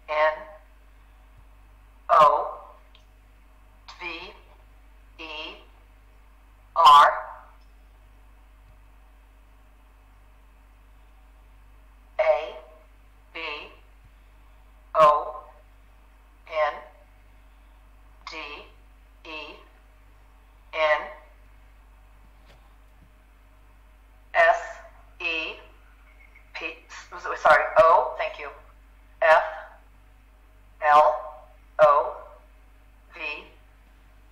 N O V E R A B O N D E N S E P, sorry, O, thank you, F L O V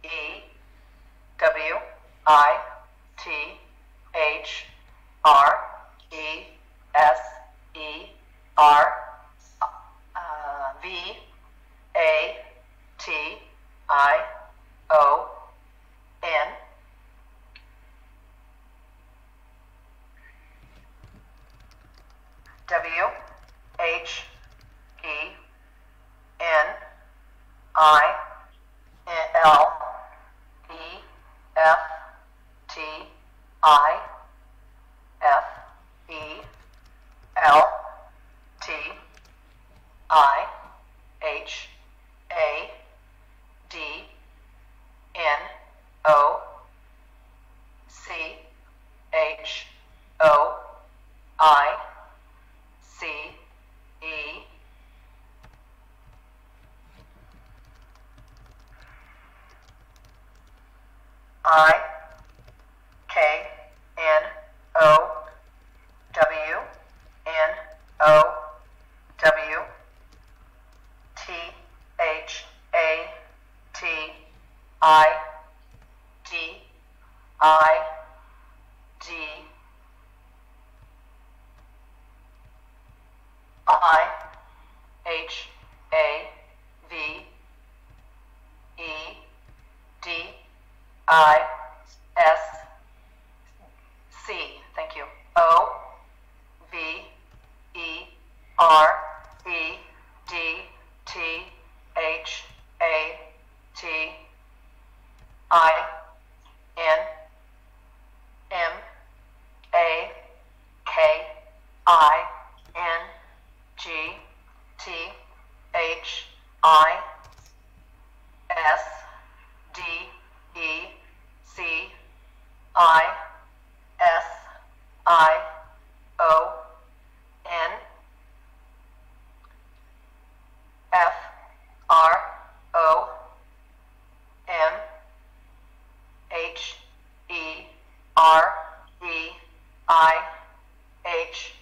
E W I T H R E S E R V A T I O N W H E N I L E F T I F E L T I H A D N O C H O I C E I K N O W N O W T H A T I D I D I H A V E D I S C, thank you, O V E R E D T H A T I N M A K I N G T H I S D E C I S I O N F R O M H E R E I H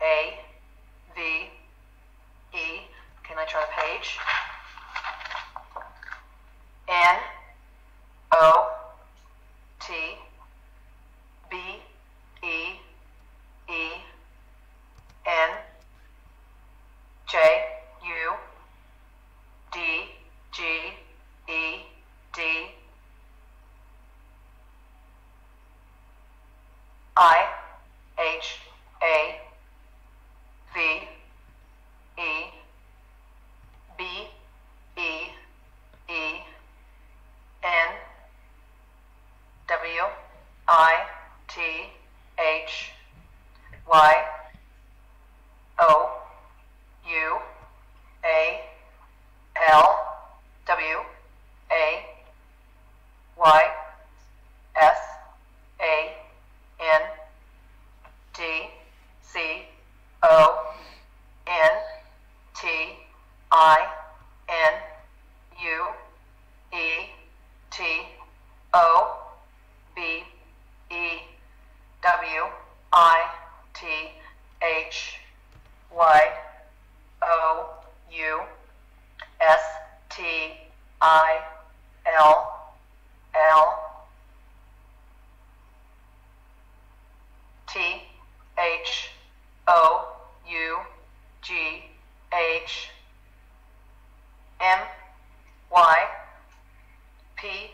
A V E. Can I try the page? N O T B E E N J U D G E D I H A V E B E E N W I T H Y O U A L W A Y S A N D C O N T I N U E T O B E W I T H Y O U S T I L L T H O U G H M Y P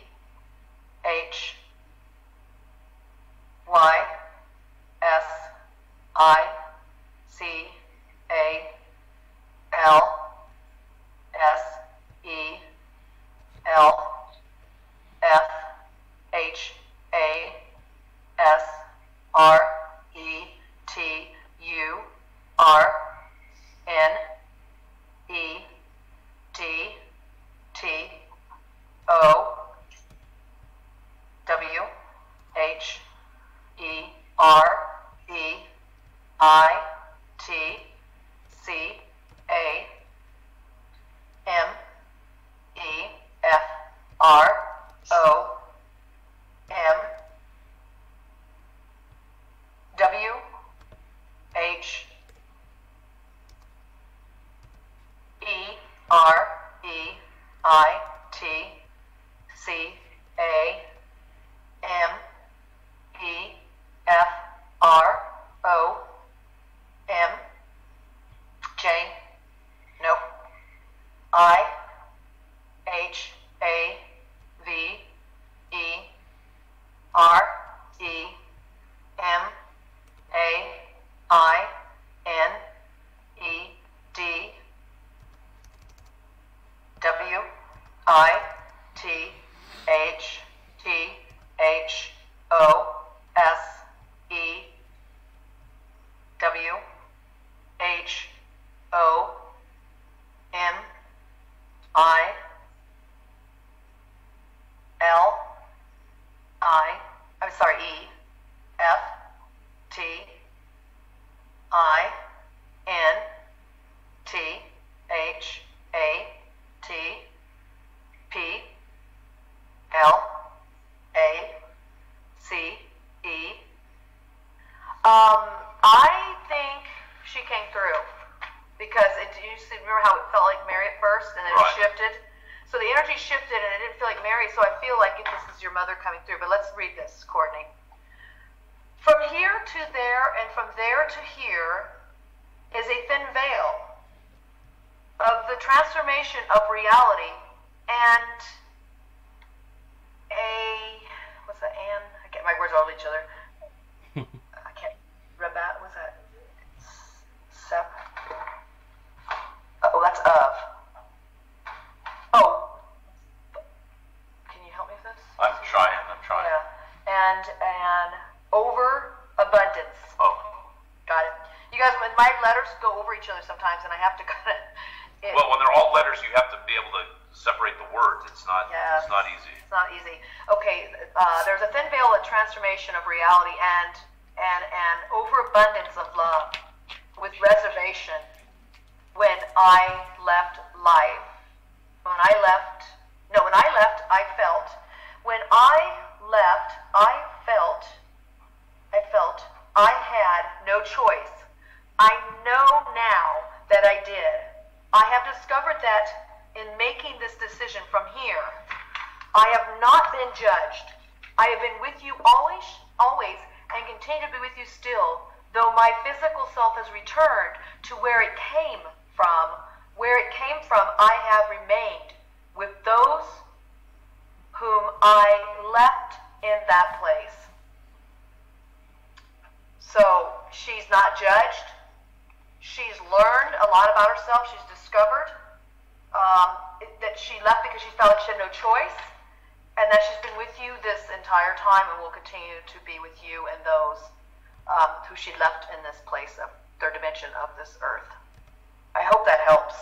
H Y S I C A L S E L F H A S R E T U R N E I think she came through because you remember how it felt like Mary at first and then it shifted? So the energy shifted and it didn't feel like Mary, so I feel like this is your mother coming through. But let's read this, Courtney. From here to there and from there to here is a thin veil of the transformation of reality and what's that, I can't, my words all each other. I can't, Rabat, what's that? Sep. Oh, that's of. Oh. Can you help me with this? I'm trying. Yeah. And overabundance. Oh. Got it. You guys, when my letters go over each other sometimes, and I have to kind of. Well, when they're all letters, you have to be able to separate the words. It's not. Yeah. It's not easy. It's not easy. Okay. There's a thin veil of transformation of reality and an overabundance of love with reservation. When I left life. When I left, I felt. When I left, I felt I had no choice. I know now that I did. I have discovered that in making this decision from here, I have not been judged. I have been with you always, and continue to be with you still, though my physical self has returned to where it came from. Where it came from, I have remained with those whom I left in that place. So she's not judged. She's learned a lot about herself. She's discovered that she left because she felt like she had no choice, and that she's been with you this entire time and will continue to be with you and those who she left in this place of third dimension of this earth. I hope that helps.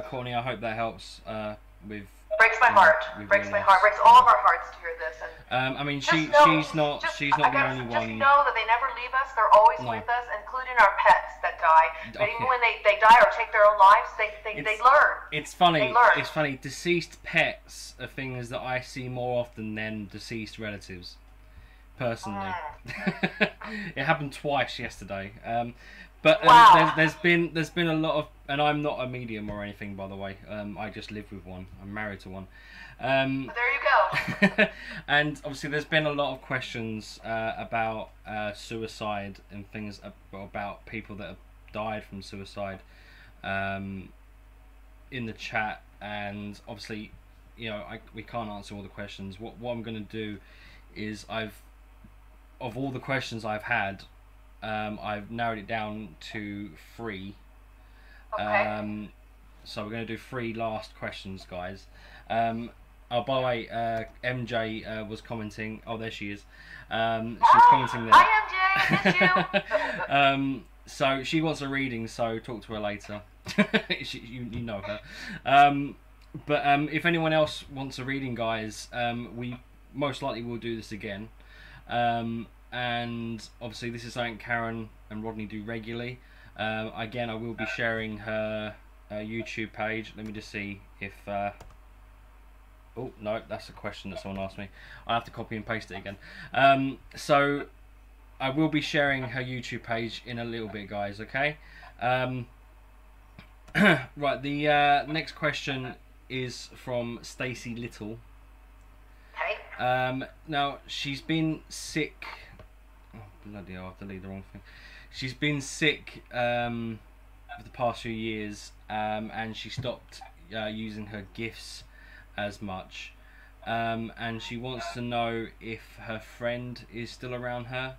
Courtney, I hope that helps. Breaks my heart. Breaks my heart. Breaks all of our hearts to hear this. And I mean, she's not the only one. Just know that they never leave us. They're always with us, including our pets that die. But even when they die or take their own lives, they learn. It's funny. They learn. It's funny. Deceased pets are things that I see more often than deceased relatives. Personally, it happened twice yesterday. But wow. there's been a lot of, and I'm not a medium or anything, by the way. I just live with one. I'm married to one. There you go. And obviously, there's been a lot of questions about suicide and things about people that have died from suicide in the chat. And obviously, we can't answer all the questions. What I'm going to do is of all the questions I've had, I've narrowed it down to 3. Okay. So we're going to do 3 last questions, guys. Oh, by the way, MJ was commenting. Oh, there she is. She was commenting there. Hi, MJ. I miss you. So she wants a reading. So talk to her later. you know her. But if anyone else wants a reading, guys, we most likely will do this again. And obviously this is something Karen and Rodney do regularly. Again, I will be sharing her YouTube page. Let me just see if oh no, that's a question that someone asked me. I'll have to copy and paste it again. So I will be sharing her YouTube page in a little bit, guys, okay? Right, the next question is from Stacey Little. Now she's been sick. Oh bloody hell! I have to leave the wrong thing. She's been sick for the past few years, and she stopped using her gifts as much. And she wants to know if her friend is still around her,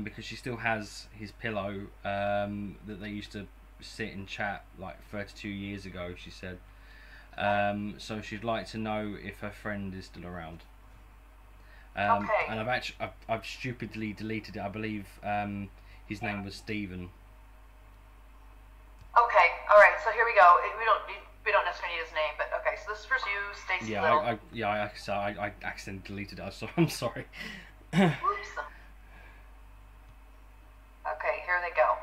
because she still has his pillow that they used to sit and chat like 32 years ago, she said. So she'd like to know if her friend is still around. Okay. And I've stupidly deleted it. I believe his name was Stephen. Okay, all right. So here we go. We don't necessarily need his name, but okay. So this is for you, Stacy Little. I accidentally deleted it. So I'm sorry. Whoops. Okay, here they go.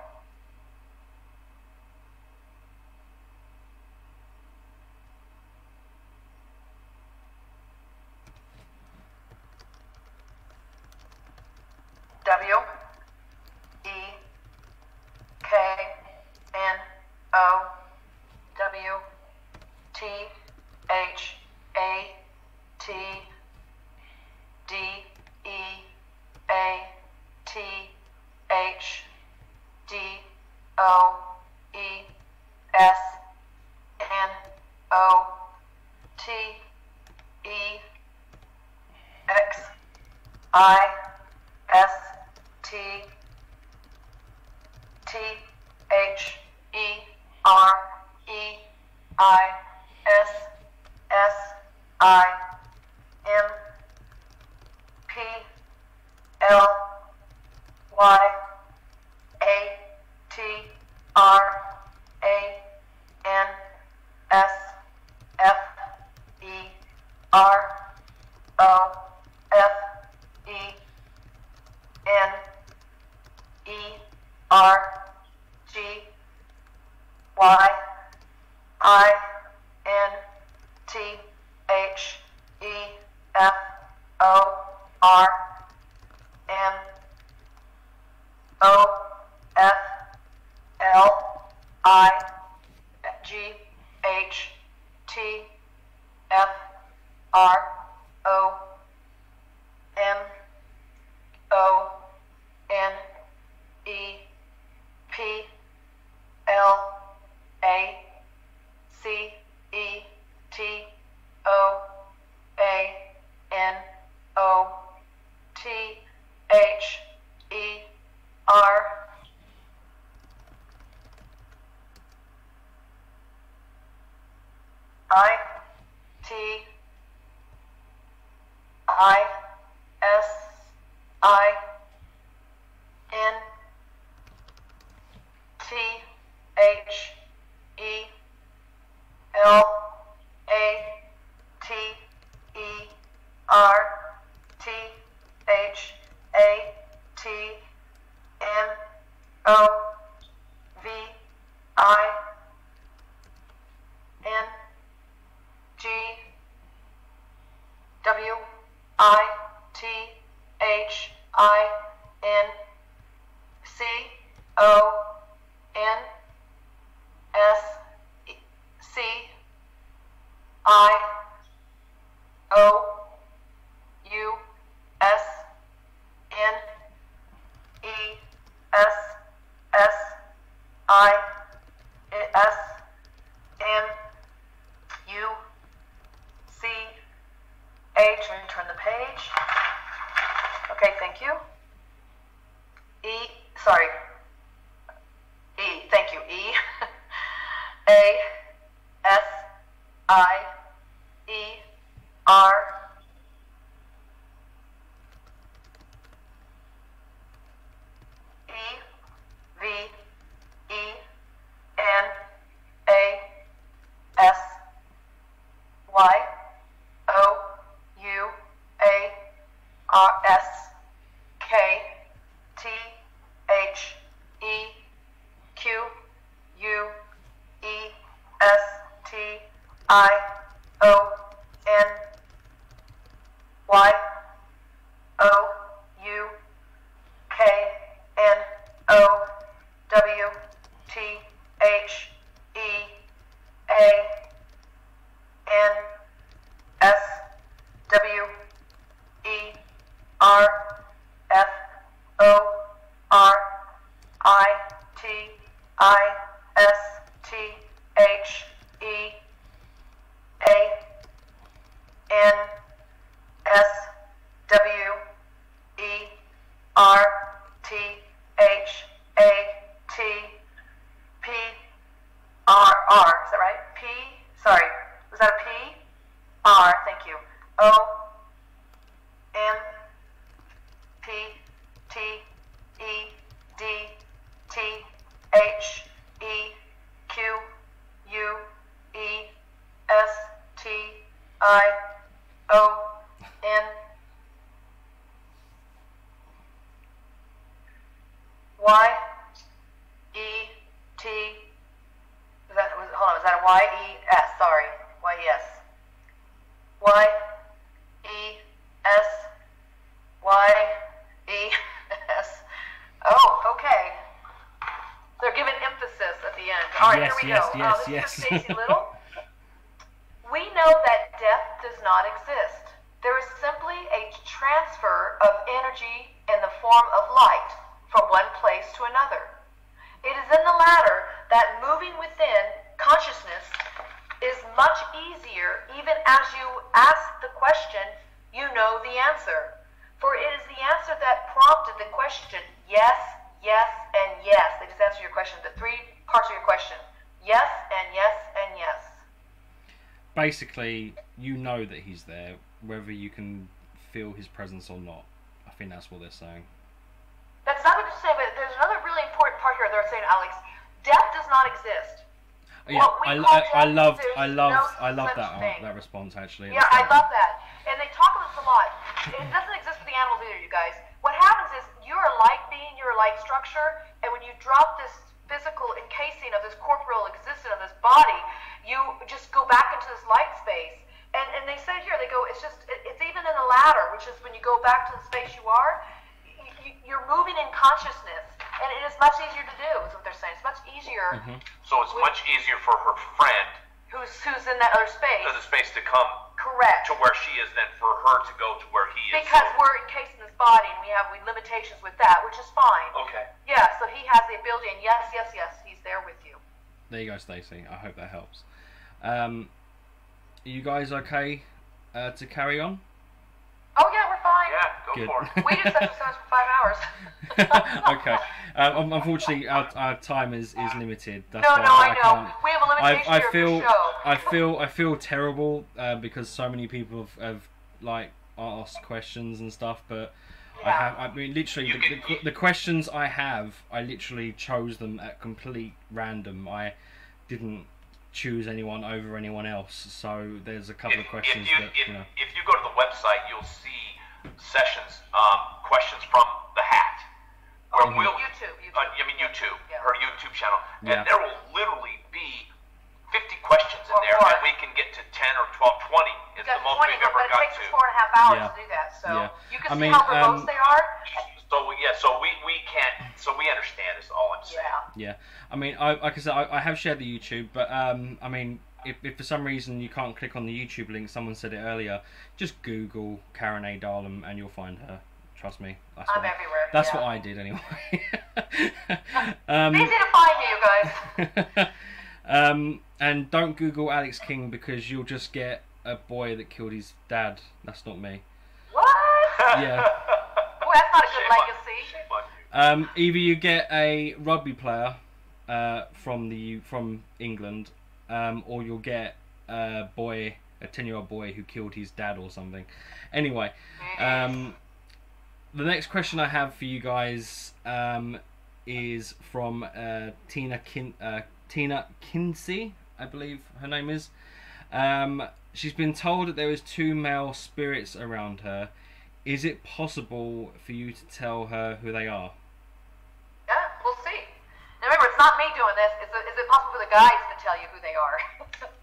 W E K N O W T H A T D E A T H D O E S N O T E X I S T T H E R E I S S I M P L Y A T R A N S F E R O F E N E R G Y I N T H E F O R M O F L I G H T F R O M O N E P L A C E T O A N O T H E R I T I S I N T H E L A T E R T H A T N O V I N G W I T H I N C O N S C I O U S N E S S I S N U C H. Let me turn the page. Okay, thank you. Thank you. E A S I E R E V E N A S Y O U A R S K T H E Q U E S T I O N Y O U K N O W T H E A N S W E R F O R I T I Y-E-T. Hold on, was that a Y-E-S? Sorry, Y-E-S. Y-E-S. Y-E-S. Oh, okay. They're giving emphasis at the end. All right, yes, here we go. Yes. This is for Stacy Little. We know that death does not exist. There is simply a transfer of energy in the form of light from one place to another. It is in the latter that moving within consciousness is much easier. Even as you ask the question, you know the answer. For it is the answer that prompted the question, yes, yes, and yes. They just answer your question, the three parts of your question. Yes, and yes, and yes. Basically, you know that he's there, whether you can feel his presence or not. I think that's what they're saying. That's not what they're saying, but there's another really important part here. They're saying, Alex, death does not exist. Yeah, I love no that response actually. Yeah, I love that. And they talk about this a lot. It doesn't exist for the animals either, you guys. What happens is you're a light being, you're a light structure, and when you drop this physical encasing of this corporeal existence of this body, you just go back into this light space. And they say here, they go, it's even in the ladder, which is when you go back to the space you are, you're moving in consciousness. And it is much easier to do, is what they're saying. It's much easier. Mm-hmm. So it's much easier for her friend who's in that other space. To the space to come correct to where she is than for her to go to where he is. Because we're encased in this body and we have limitations with that, which is fine. Okay. Yeah, so he has the ability, and yes, he's there with you. There you go, Stacey. I hope that helps. Are you guys okay to carry on? Oh yeah, we're fine. Yeah, go Good. for it. We do such exercise for 5 hours. Okay. Unfortunately, our time is limited. That's no, why I know. We have a limitation here for show. I feel terrible because so many people have like asked questions and stuff, but yeah. I mean, literally, the questions I have, I literally chose them at complete random. I didn't choose anyone over anyone else, so there's a couple of questions if you go to the website, you'll see sessions, questions from the hat. Where YouTube. YouTube, Yeah. her YouTube channel, Yeah. and there will literally be 50 questions in there, more. and we can get to 10 or 12, 20 is the most we've ever but got it takes to. us 4.5 hours Yeah. to do that, so Yeah. you can I see mean, how verbose they are. So we can't. So we understand. Is all I'm saying. Yeah, I mean, like I said, I have shared the YouTube, but I mean, if for some reason you can't click on the YouTube link, someone said it earlier, just Google Karen A. Dahlem and you'll find her. Trust me. I'm everywhere. That's yeah. what I did anyway. It's easy to find me, you guys. And don't Google Alex King because you'll just get a boy that killed his dad. That's not me. What? Yeah. Oh, that's not a good legacy. Either you get a rugby player from England, or you'll get a 10-year-old boy who killed his dad or something. Anyway, the next question I have for you guys is from Tina Kinsey, I believe her name is. She's been told that there is 2 male spirits around her. Is it possible for you to tell her who they are? Yeah, we'll see. Now remember, it's not me doing this. Is it possible for the guys to tell you who they are?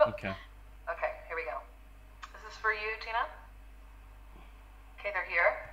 Okay. Okay, here we go. This is for you, Tina. Okay, they're here.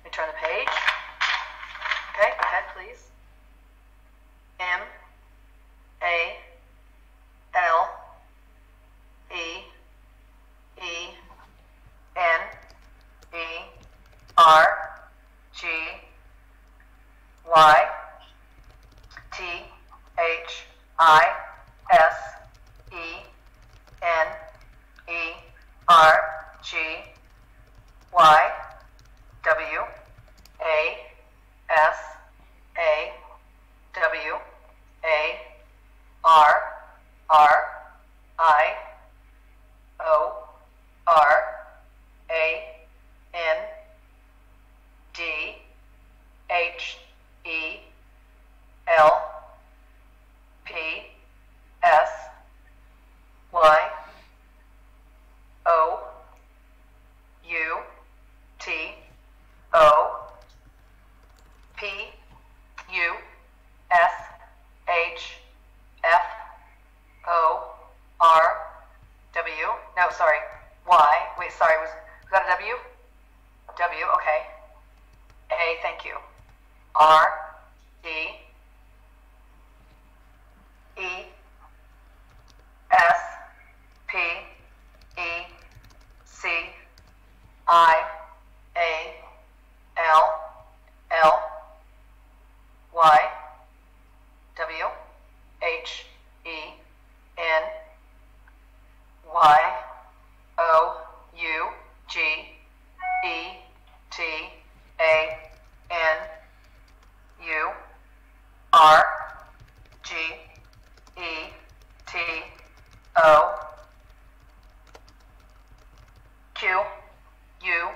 Let me turn the page. Okay, go ahead, please. No, sorry. Y. Wait, sorry. Was that a W? W, okay. A, thank you. R, D, E, S, P, E, C, I, A, L, L, Y, W, H, E, N, Y, O, U, G, E, T, A, N, U, R, G, E, T, O, Q, U,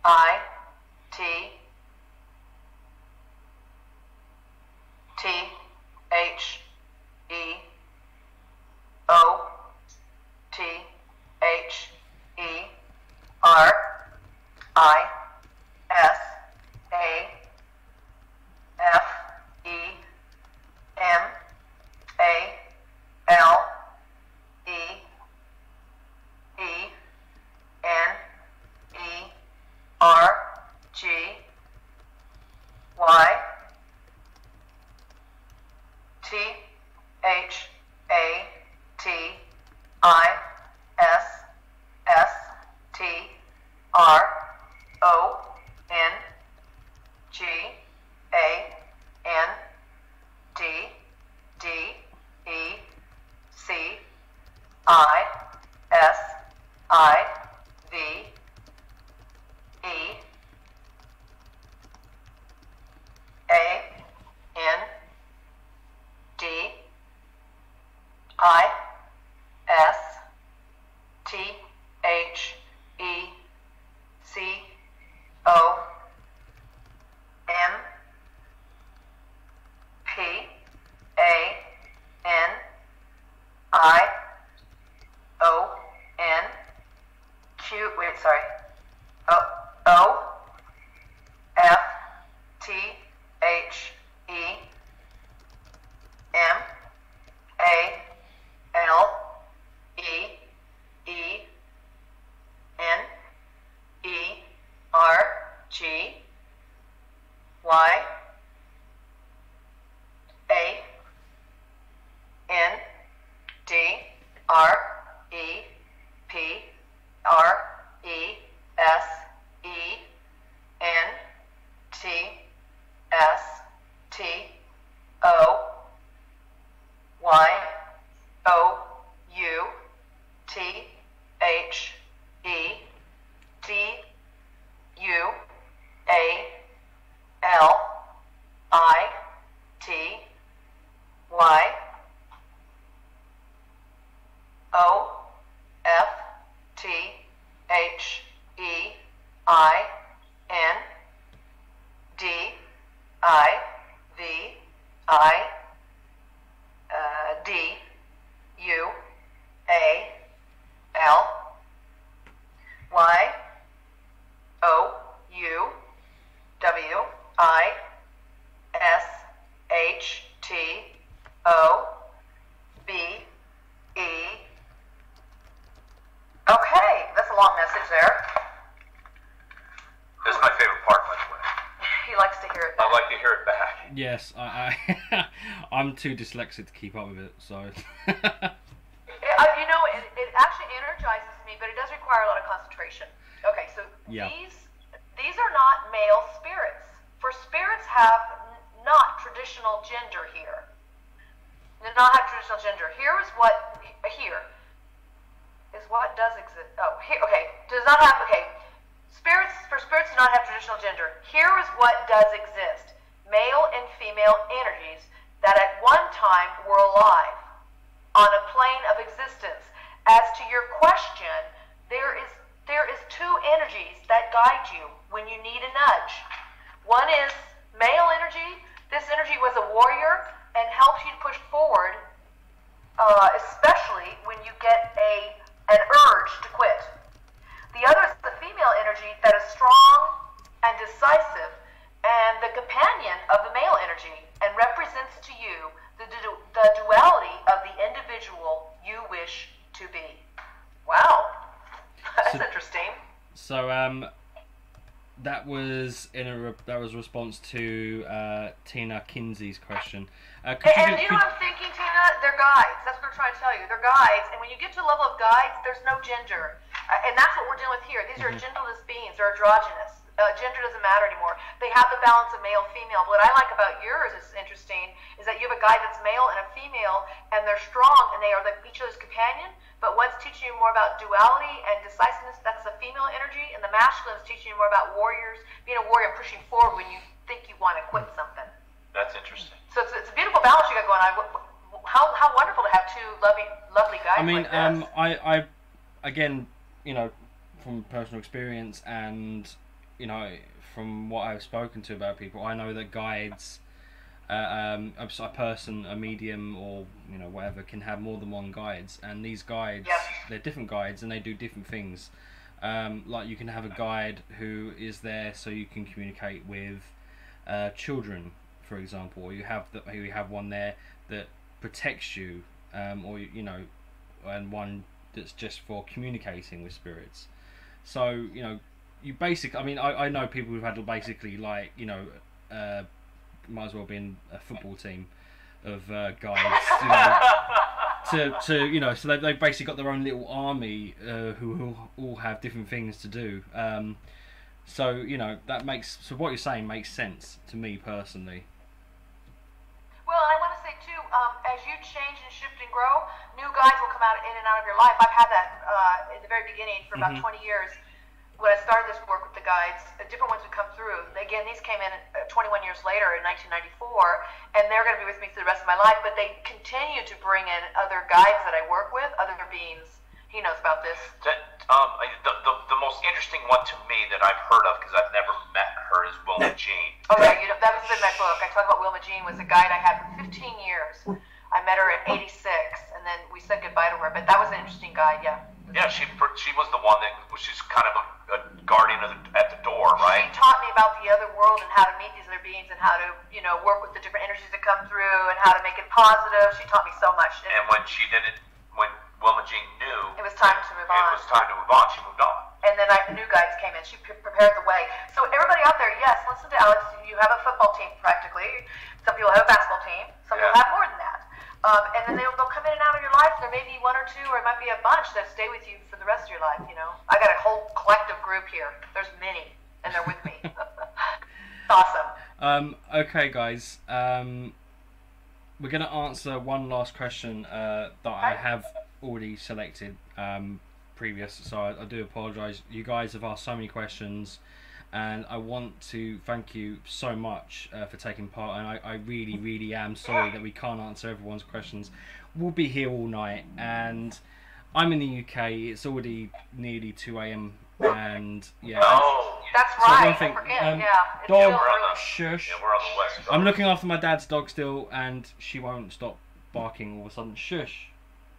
I, T, T, H, E, O, T, H, E, R, I, S, A, F, E, M, A, L, E, E, N, E, R, G, Y, T, H, A, T, I, S, S, T, R, O, N, G, A, N, D, D, E, C, I, S, I, V, E, A, N, D, I, S, T, H, E, C, O, M, P, A, N, I, O, N, Q, wait, sorry, O, F, T, H, E, M, A, Yes, I'm too dyslexic to keep up with it, so. You know, it actually energizes me, but it does require a lot of concentration. Okay, so Yeah. these are not male spirits. For spirits have not traditional gender here. They do not have traditional gender. Here is what does exist. Oh, here, okay, does not have. Okay, spirits do not have traditional gender. Here is what does exist: male and female energies that at one time were alive on a plane of existence. As to your question, there is two energies that guide you when you need a nudge. One is male energy. This energy was a warrior and helps you to push forward, especially when you get an urge to quit. The other is the female energy that is strong and decisive and the companion of the male energy and represents to you the duality of the individual you wish to be. Wow, that's interesting. So that was that was a response to Tina Kinsey's question. And you know what I'm thinking, Tina? They're guides. That's what we're trying to tell you. They're guides, and when you get to a level of guides, there's no gender, and that's what we're dealing with here. These are genderless beings. They're androgynous. Gender doesn't matter anymore. They have the balance of male, female. What I like about yours is interesting is that you have a guy that's male and a female, and they're strong, and they are like each other's companion. But one's teaching you more about duality and decisiveness. That's the female energy, and the masculine is teaching you more about warriors, being a warrior, and pushing forward when you think you want to quit something. That's interesting. So it's a beautiful balance you got going on. How wonderful to have two lovely guys. I mean, like this. I again, you know, from personal experience and, you know, from what I've spoken to about people, I know that guides, a person, a medium, or, you know, whatever, can have more than one guides, and these guides, they're different guides, and they do different things. Like, you can have a guide who is there so you can communicate with children, for example, or you have one there that protects you, or, you know, and one that's just for communicating with spirits. So, you know, you basically, I mean, I know people who've had basically, like, you know, might as well be in a football team of guides, you know, to you know, so they've basically got their own little army who all have different things to do. So, you know, so what you're saying makes sense to me personally. Well, I want to say too, as you change and shift and grow, new guides will come in and out of your life. I've had that in the very beginning for about 20 years. When I started this work with the guides, different ones would come through. Again, these came in 21 years later in 1994, and they're going to be with me for the rest of my life. But they continue to bring in other guides that I work with, other beings. He knows about this. The most interesting one to me that I've heard of, because I've never met her, is Wilma Jean. Oh yeah, you know, that was in my book. I talk about Wilma Jean was a guide I had for 15 years. I met her at 86, and then we said goodbye to her. But that was an interesting guide, yeah. Yeah, she was the one that she's kind of a guardian at the door, right? She taught me about the other world and how to meet these other beings and how to, you know, work with the different energies that come through and how to make it positive. She taught me so much. And when she did it, when Wilma Jean knew it was time to move on. It was time to move on. She moved on. And then new guides came in. She prepared the way. So everybody out there, yes, listen to Alex. You have a football team practically. Some people have a basketball team. Some people have more than that. And then they'll come in and out of your life. There may be one or two, or it might be a bunch that stay with you for the rest of your life. You know, I got a whole collective group here. There's many, and they're with me. Awesome. Okay, guys. We're gonna answer one last question that I have already selected previous. So I do apologise. You guys have asked so many questions, and I want to thank you so much for taking part, and I really, really am sorry that we can't answer everyone's questions. We'll be here all night, and I'm in the UK. It's already nearly 2 AM, and yeah. Oh, that's so right. one thing, I forget. It's dog, shush. Yeah, we're on the West Coast. I'm looking after my dad's dog still, and she won't stop barking all of a sudden. Shush.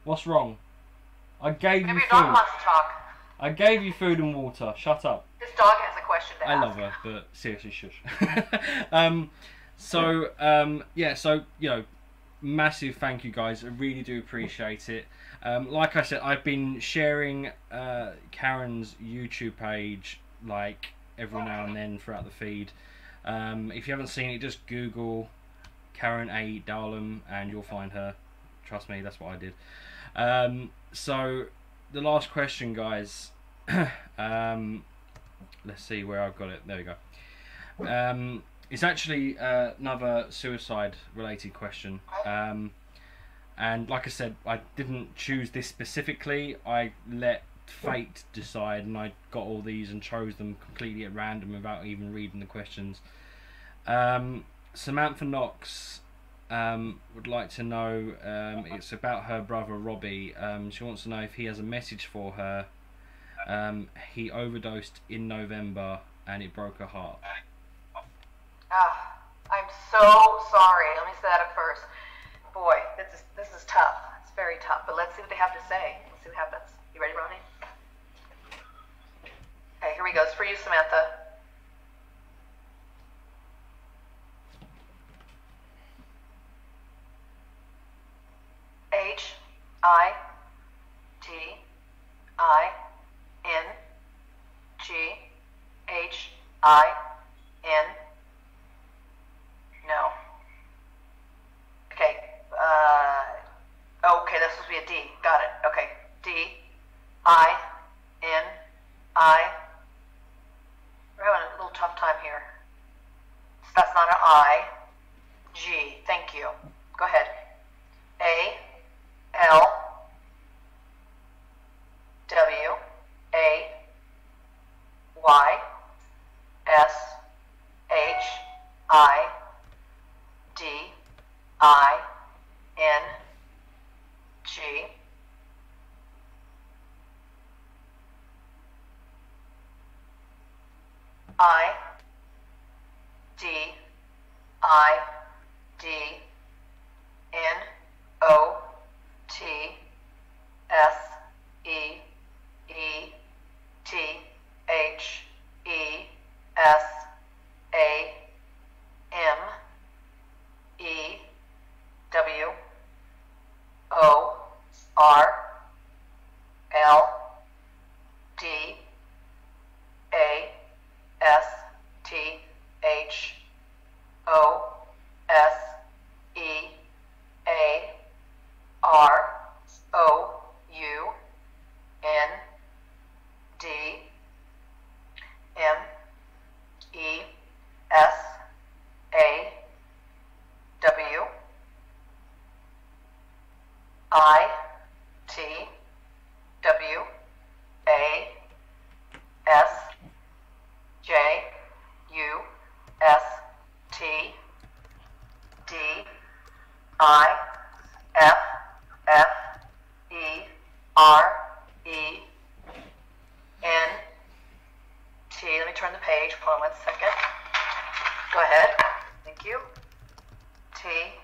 What's wrong? I gave Maybe you your food. dog wants to talk. I gave you food and water. Shut up. This dog has a question to ask. I love her, but seriously, shush. Yeah, so, you know, massive thank you, guys. I really do appreciate it. Like I said, I've been sharing Karen's YouTube page, like, every now and then throughout the feed. If you haven't seen it, just Google Karen A. Dowlam, and you'll find her. Trust me, that's what I did. So the last question, guys. Let's see where I've got it. There we go. It's actually another suicide-related question. And like I said, I didn't choose this specifically. I let fate decide, and I got all these and chose them completely at random without even reading the questions. Samantha Knox would like to know, it's about her brother Robbie. She wants to know if he has a message for her. He overdosed in November and it broke her heart. I'm so sorry. Let me say that at first. Boy, this is tough. It's very tough. But let's see what they have to say. Let's see what happens. You ready, Ronnie? Okay, here we go. It's for you, Samantha. H-I-T-I-N-G-H-I-N. No. Okay. Okay, that's supposed to be a D. Got it. Okay. D-I-N-I. We're having a little tough time here. So that's not an I. G. Thank you. Go ahead. A-L-W-A-Y-S-H-I-D-I-N-G. Let me turn the page. Hold on 1 second. Go ahead. Thank you. T-H-E-F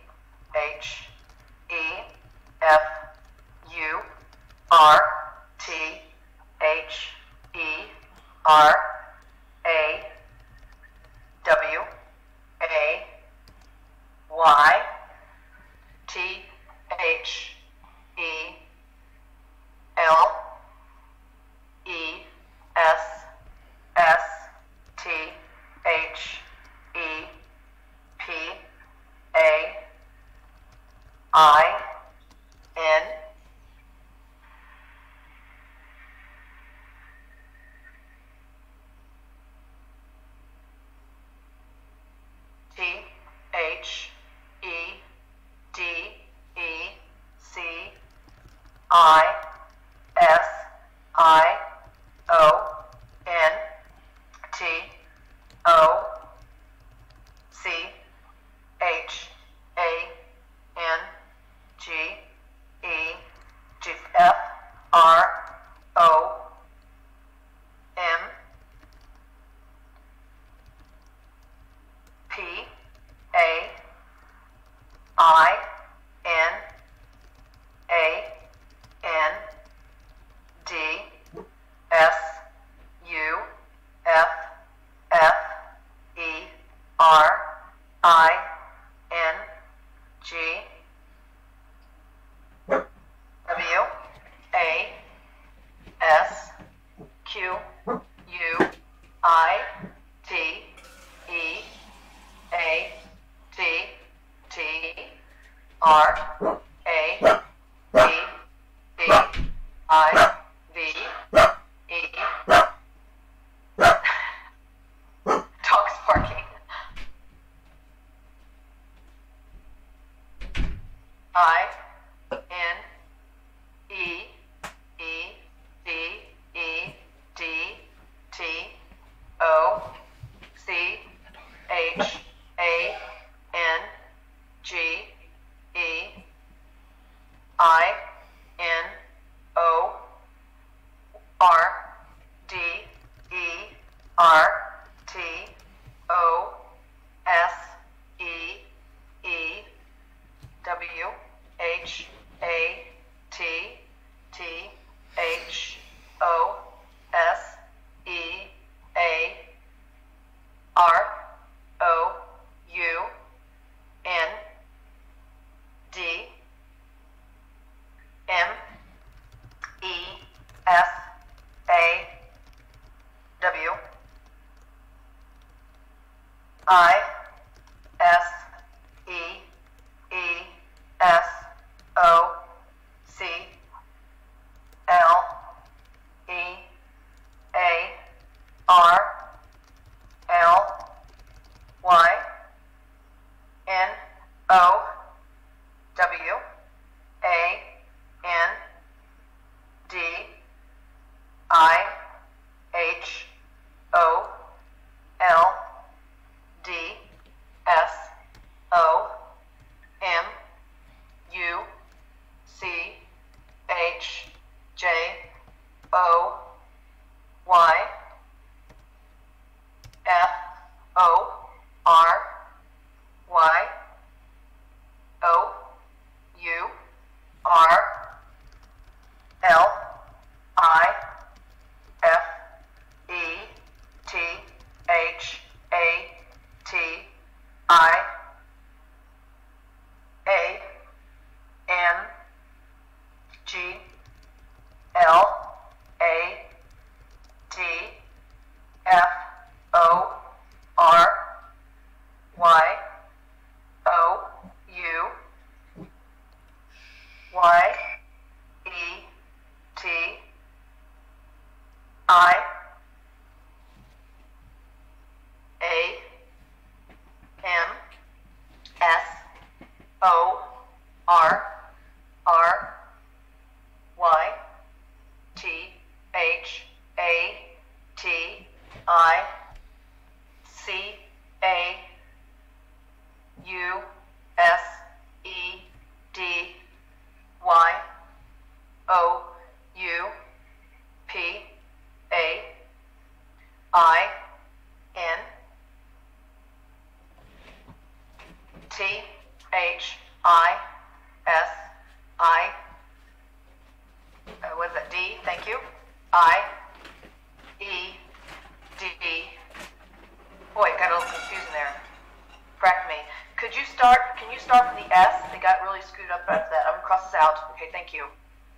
crosses out. Okay, thank you.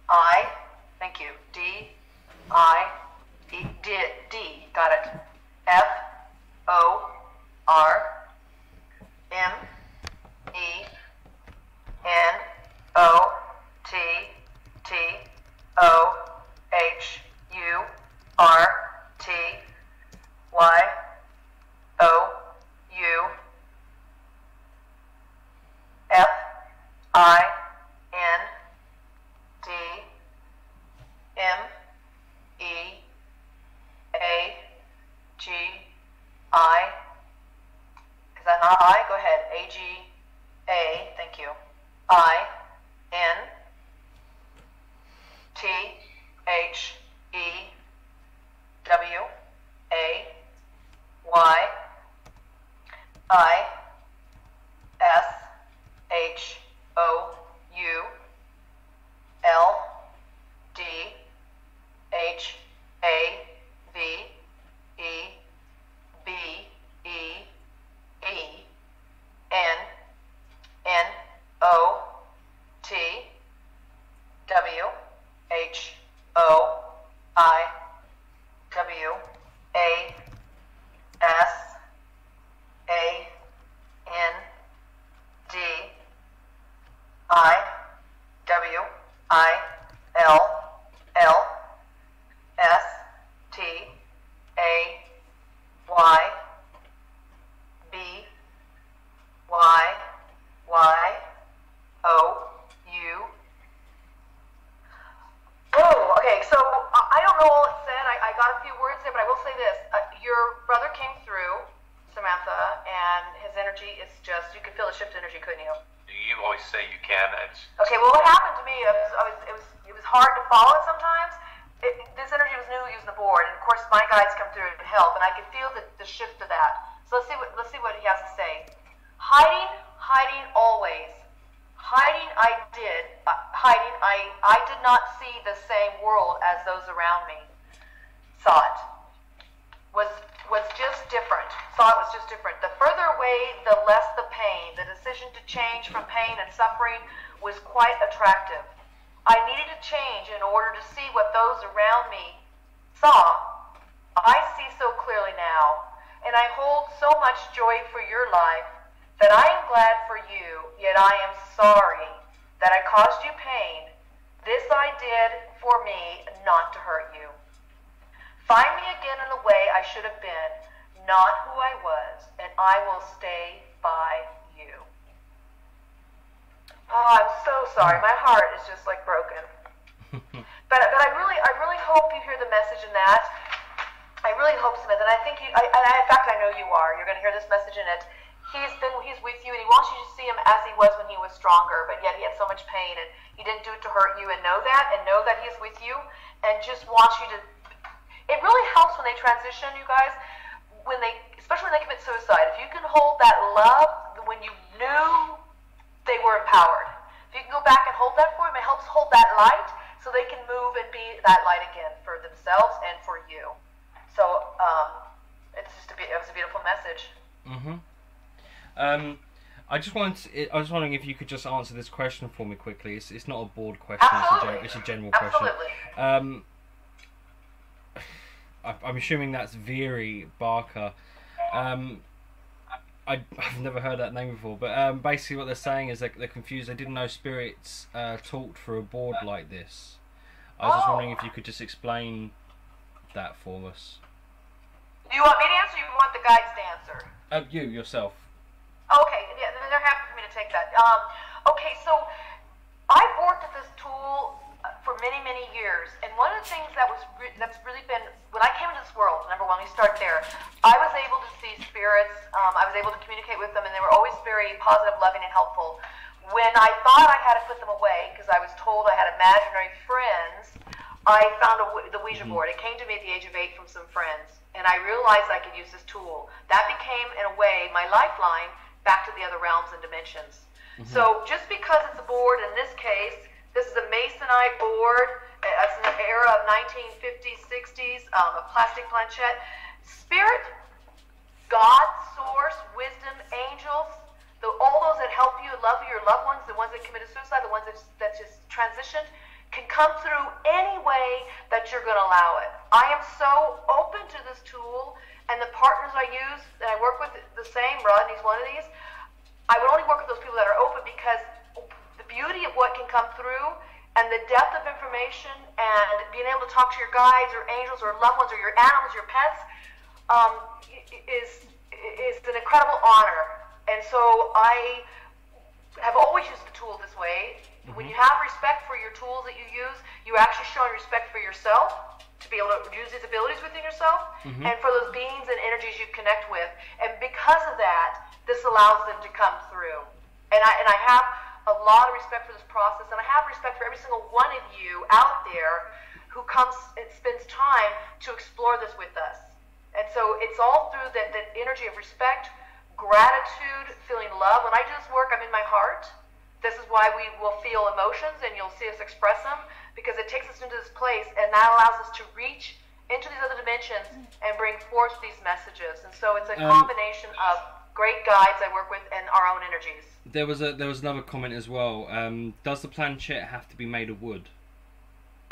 I, thank you. D, I, E, D, got it. F, O, R, M, E, N, O, T, T, O, H, U, R, T, Y, O, U, F, I, N, D, M, E, A, G, I. Is that not I? Go ahead. A, G, A. Thank you. I, N, T, H, E, W, A, Y, I, S, H, O, U, L, D, H, A, V, E, B, E, E, N, N, O, T, W, H, O, I, W, A, S, A, N, D, I, W, I, L, L, S, T, A, Y, B, Y, Y, O, U. Oh, okay, so I don't know all it said. I got a few words there, but I will say this. Your brother came through, Samantha, and his energy is just, you could feel the shift energy, couldn't you? You always say you can. Okay, well, what happened to me, it was hard to follow it sometimes. This energy was new using the board, and of course my guides come through and help, and I could feel the shift of that. So let's see what he has to say. Hiding always. Hiding I did not see the same world as those around me saw it. Was just different. Saw it was just different. The further away, the less the pain. The decision to change from pain and suffering was quite attractive. I needed to change in order to see what those around me saw. I see so clearly now, and I hold so much joy for your life that I am glad for you, yet I am sorry that I caused you pain. This I did for me, not to hurt you. Find me again in the way I should have been, not who I was, and I will stay by you. Oh, I'm so sorry. My heart is just like broken. But I really hope you hear the message in that. I really hope, Smith, and I think in fact I know you are. You're going to hear this message in it. He's with you, and he wants you to see him as he was when he was stronger, but yet he had so much pain, and he didn't do it to hurt you, and know that he is with you, and just wants you to. It really helps when they transition, you guys, especially when they commit suicide. If you can hold that love when you knew they were empowered, if you can go back and hold that for them, it helps hold that light so they can move and be that light again for themselves and for you. So it was a beautiful message. Mm-hmm. I was wondering if you could just answer this question for me quickly. It's not a board question. Absolutely. It's a general Absolutely. question. I'm assuming that's Veery Barker. I've never heard that name before, but basically what they're saying is they're confused. They didn't know spirits talked through a board like this. I was just wondering if you could just explain that for us. Do you want me to answer, or you want the guides to answer? You yourself. Okay, yeah, they're happy for me to take that. Okay, so I've worked at this tool for many, many years, and one of the things that's really been, when I came into this world, number one, we start there, I was able to see spirits, I was able to communicate with them, and they were always very positive, loving, and helpful. When I thought I had to put them away, because I was told I had imaginary friends, I found the Ouija board. It came to me at the age of 8 from some friends, and I realized I could use this tool. That became, in a way, my lifeline back to the other realms and dimensions. So just because it's a board, in this case, this is a masonite board. It's in the era of 1950s, 60s, a plastic planchette. Spirit, God, source, wisdom, angels, all those that help you, love your loved ones, the ones that committed suicide, the ones that just transitioned, can come through any way that you're going to allow it. I am so open to this tool, and the partners I use, and I work with the same, Rodney's one of these, I would only work with those people that are open, because the beauty of what can come through and the depth of information and being able to talk to your guides or angels or loved ones or your animals, your pets, is an incredible honor. And so I have always used the tool this way. When you have respect for your tools that you use, you're actually showing respect for yourself to be able to use these abilities within yourself, and for those beings and energies you connect with. And because of that, this allows them to come through. And I have a lot of respect for this process, and I have respect for every single one of you out there who comes and spends time to explore this with us. And so it's all through that energy of respect, gratitude, feeling love. When I do this work, I'm in my heart. This is why we will feel emotions, and you'll see us express them, because it takes us into this place, and that allows us to reach into these other dimensions and bring forth these messages. And so it's a combination of great guides I work with and our own energies. There was another comment as well. Does the planchette have to be made of wood?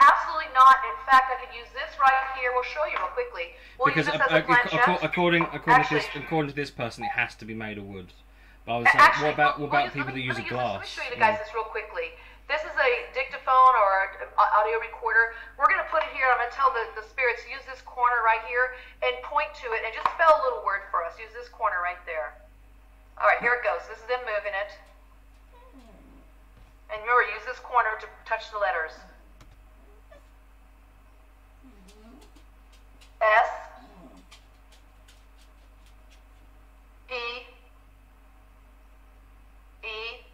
Absolutely not. In fact, I could use this right here. We'll show you real quickly. We'll Because use this as a planchette. according to this person, it has to be made of wood. But I was like, what about people that use a glass? Let me show you guys this real quickly. This is a dictaphone or an audio recorder. We're going to put it here. I'm going to tell the spirits to use this corner right here and point to it and just spell a little word for us. Use this corner right there. All right, here it goes. This is them moving it. And remember, use this corner to touch the letters. S P E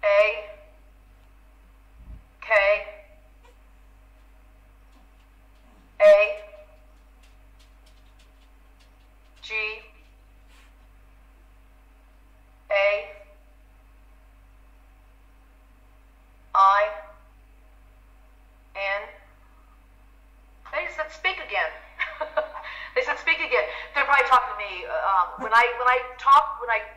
A K A G A I N. They just said speak again. They said speak again. They're probably talking to me. When I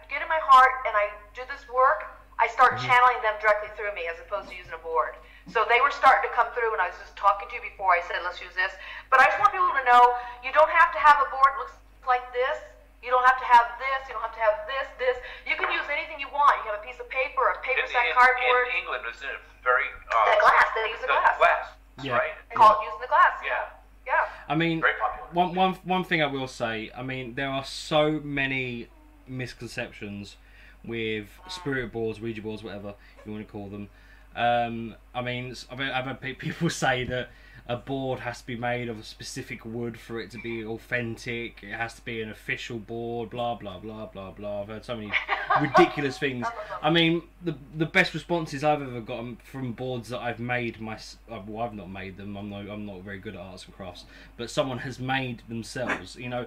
get in my heart and I do this work, I start channeling them directly through me as opposed to using a board. So they were starting to come through when I was just talking to you before I said let's use this. But I just want people to know you don't have to have a board that looks like this. You don't have to have this. You don't have to have this. You can use anything you want. You have a piece of paper, a paper sack cardboard. In England, isn't it very... the glass. They use the glass. Yeah. Right? They call it using the glass. Yeah. Yeah. I mean, Very popular. one thing I will say, I mean, there are so many misconceptions with spirit boards, Ouija boards, whatever you want to call them. I mean, I've had people say that a board has to be made of a specific wood for it to be authentic. It has to be an official board, blah, blah, blah, blah, blah. I've heard so many ridiculous things. I mean, the best responses I've ever gotten from boards that I've made well, I've not made them. I'm not very good at arts and crafts, but someone has made themselves. You know,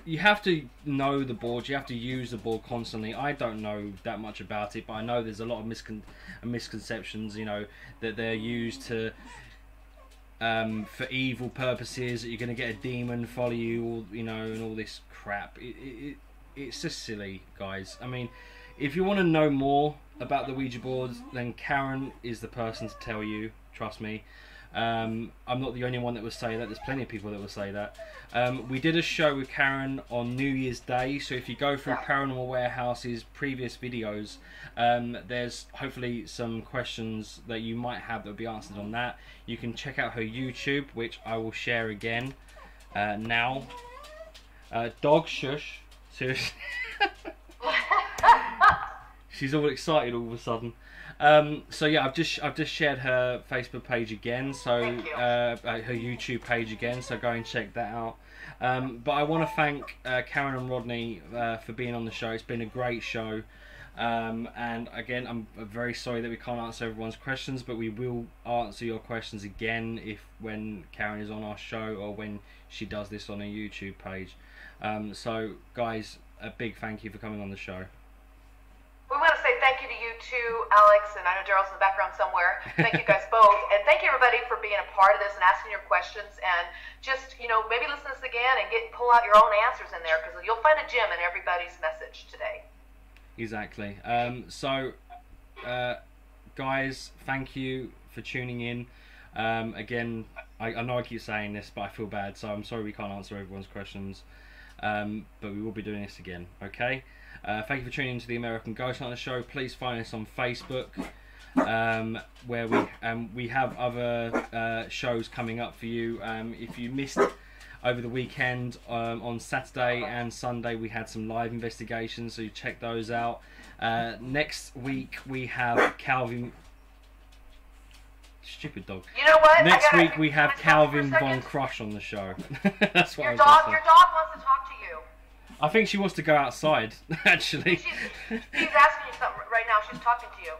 you have to know the board. You have to use the board constantly. I don't know that much about it, but I know there's a lot of misconceptions. You know, that they're used to for evil purposes. That you're going to get a demon follow you, or, you know, and all this crap. It's just silly, guys. I mean, if you want to know more about the Ouija boards, then Karen is the person to tell you. Trust me. I'm not the only one that would say that. There's plenty of people that will say that. We did a show with Karen on New Year's Day, so if you go through Paranormal Warehouse's previous videos, there's hopefully some questions that you might have that will be answered on that. You can check out her YouTube, which I will share again now. Dog shush. Seriously. She's all excited all of a sudden. So yeah, I've just shared her Facebook page again, so her YouTube page again, so go and check that out. But I want to thank Karen and Rodney for being on the show. It's been a great show, and again, I'm very sorry that we can't answer everyone's questions, but we will answer your questions again when Karen is on our show, or when she does this on her YouTube page. So guys, a big thank you for coming on the show. We want to say thank you to you too, Alex, and I know Daryl's in the background somewhere. Thank you guys both. And thank you, everybody, for being a part of this and asking your questions. And just, maybe listen to this again and pull out your own answers in there, because you'll find a gem in everybody's message today. Exactly. Guys, thank you for tuning in. Again, I know I keep saying this, but I feel bad, so I'm sorry we can't answer everyone's questions. But we will be doing this again, okay? Thank you for tuning into the American Ghost Hunter Show. Please find us on Facebook, where we have other shows coming up for you. If you missed over the weekend, on Saturday and Sunday, we had some live investigations, so you check those out. Next week we have Calvin. Stupid dog. You know what? Next week we have Calvin Von Crush on the show. That's what your dog wants to talk to you. I think she wants to go outside, actually. She's asking you something right now. She's talking to you.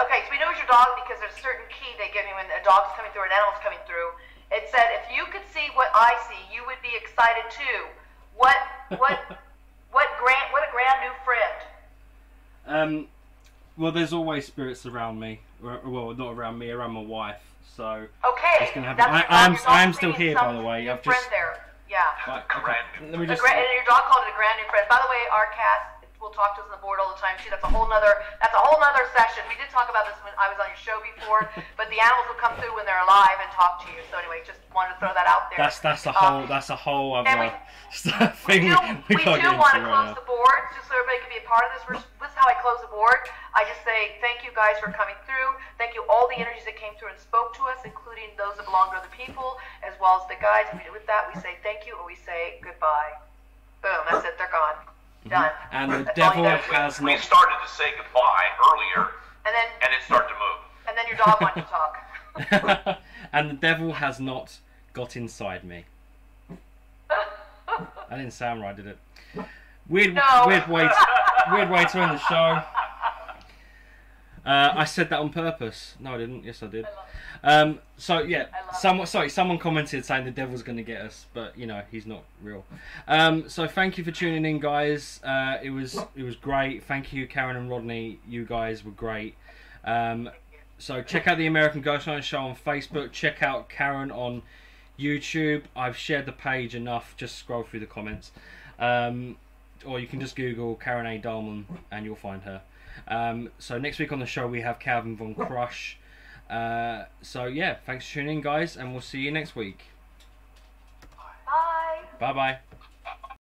Okay, so we know it's your dog because there's a certain key they give you when a dog's coming through or an animal's coming through. It said, if you could see what I see, you would be excited too. What a grand new friend. Well, there's always spirits around me. Well, not around me, around my wife. So okay, I am still here, by the way. I've just there. Yeah. Right, okay. Let me just. And your dog called it a grand new friend. By the way, our cat will talk to us on the board all the time. That's a whole nother session. We did talk about this when I was on your show before, but the animals will come through when they're alive and talk to you. So anyway, just wanted to throw that out there. That's a whole other thing. We do want to close the board just so everybody can be a part of this. This is how I close the board. I just say thank you guys for coming through. Thank you all the energies that came through and spoke to us, including those that belong to other people, as well as the guides. And with that, we say thank you and we say goodbye. Boom, that's it. They're gone. Done. And the devil has we not. started to say goodbye earlier, and it started to move. And then your dog wanted to talk. And the devil has not got inside me. That didn't sound right, did it? Weird way to end the show. I said that on purpose. No, I didn't. Yes, I did. So yeah, someone commented saying the devil's going to get us, but he's not real. So thank you for tuning in, guys. It was great. Thank you, Karen and Rodney. You guys were great. So check out the American Ghost Hunter Show on Facebook. Check out Karen on YouTube. I've shared the page enough. Just scroll through the comments, or you can just Google Karen A. Dahlman and you'll find her. So next week on the show we have Calvin Von Crush. So yeah, thanks for tuning in, guys, and we'll see you next week. Bye. Bye bye.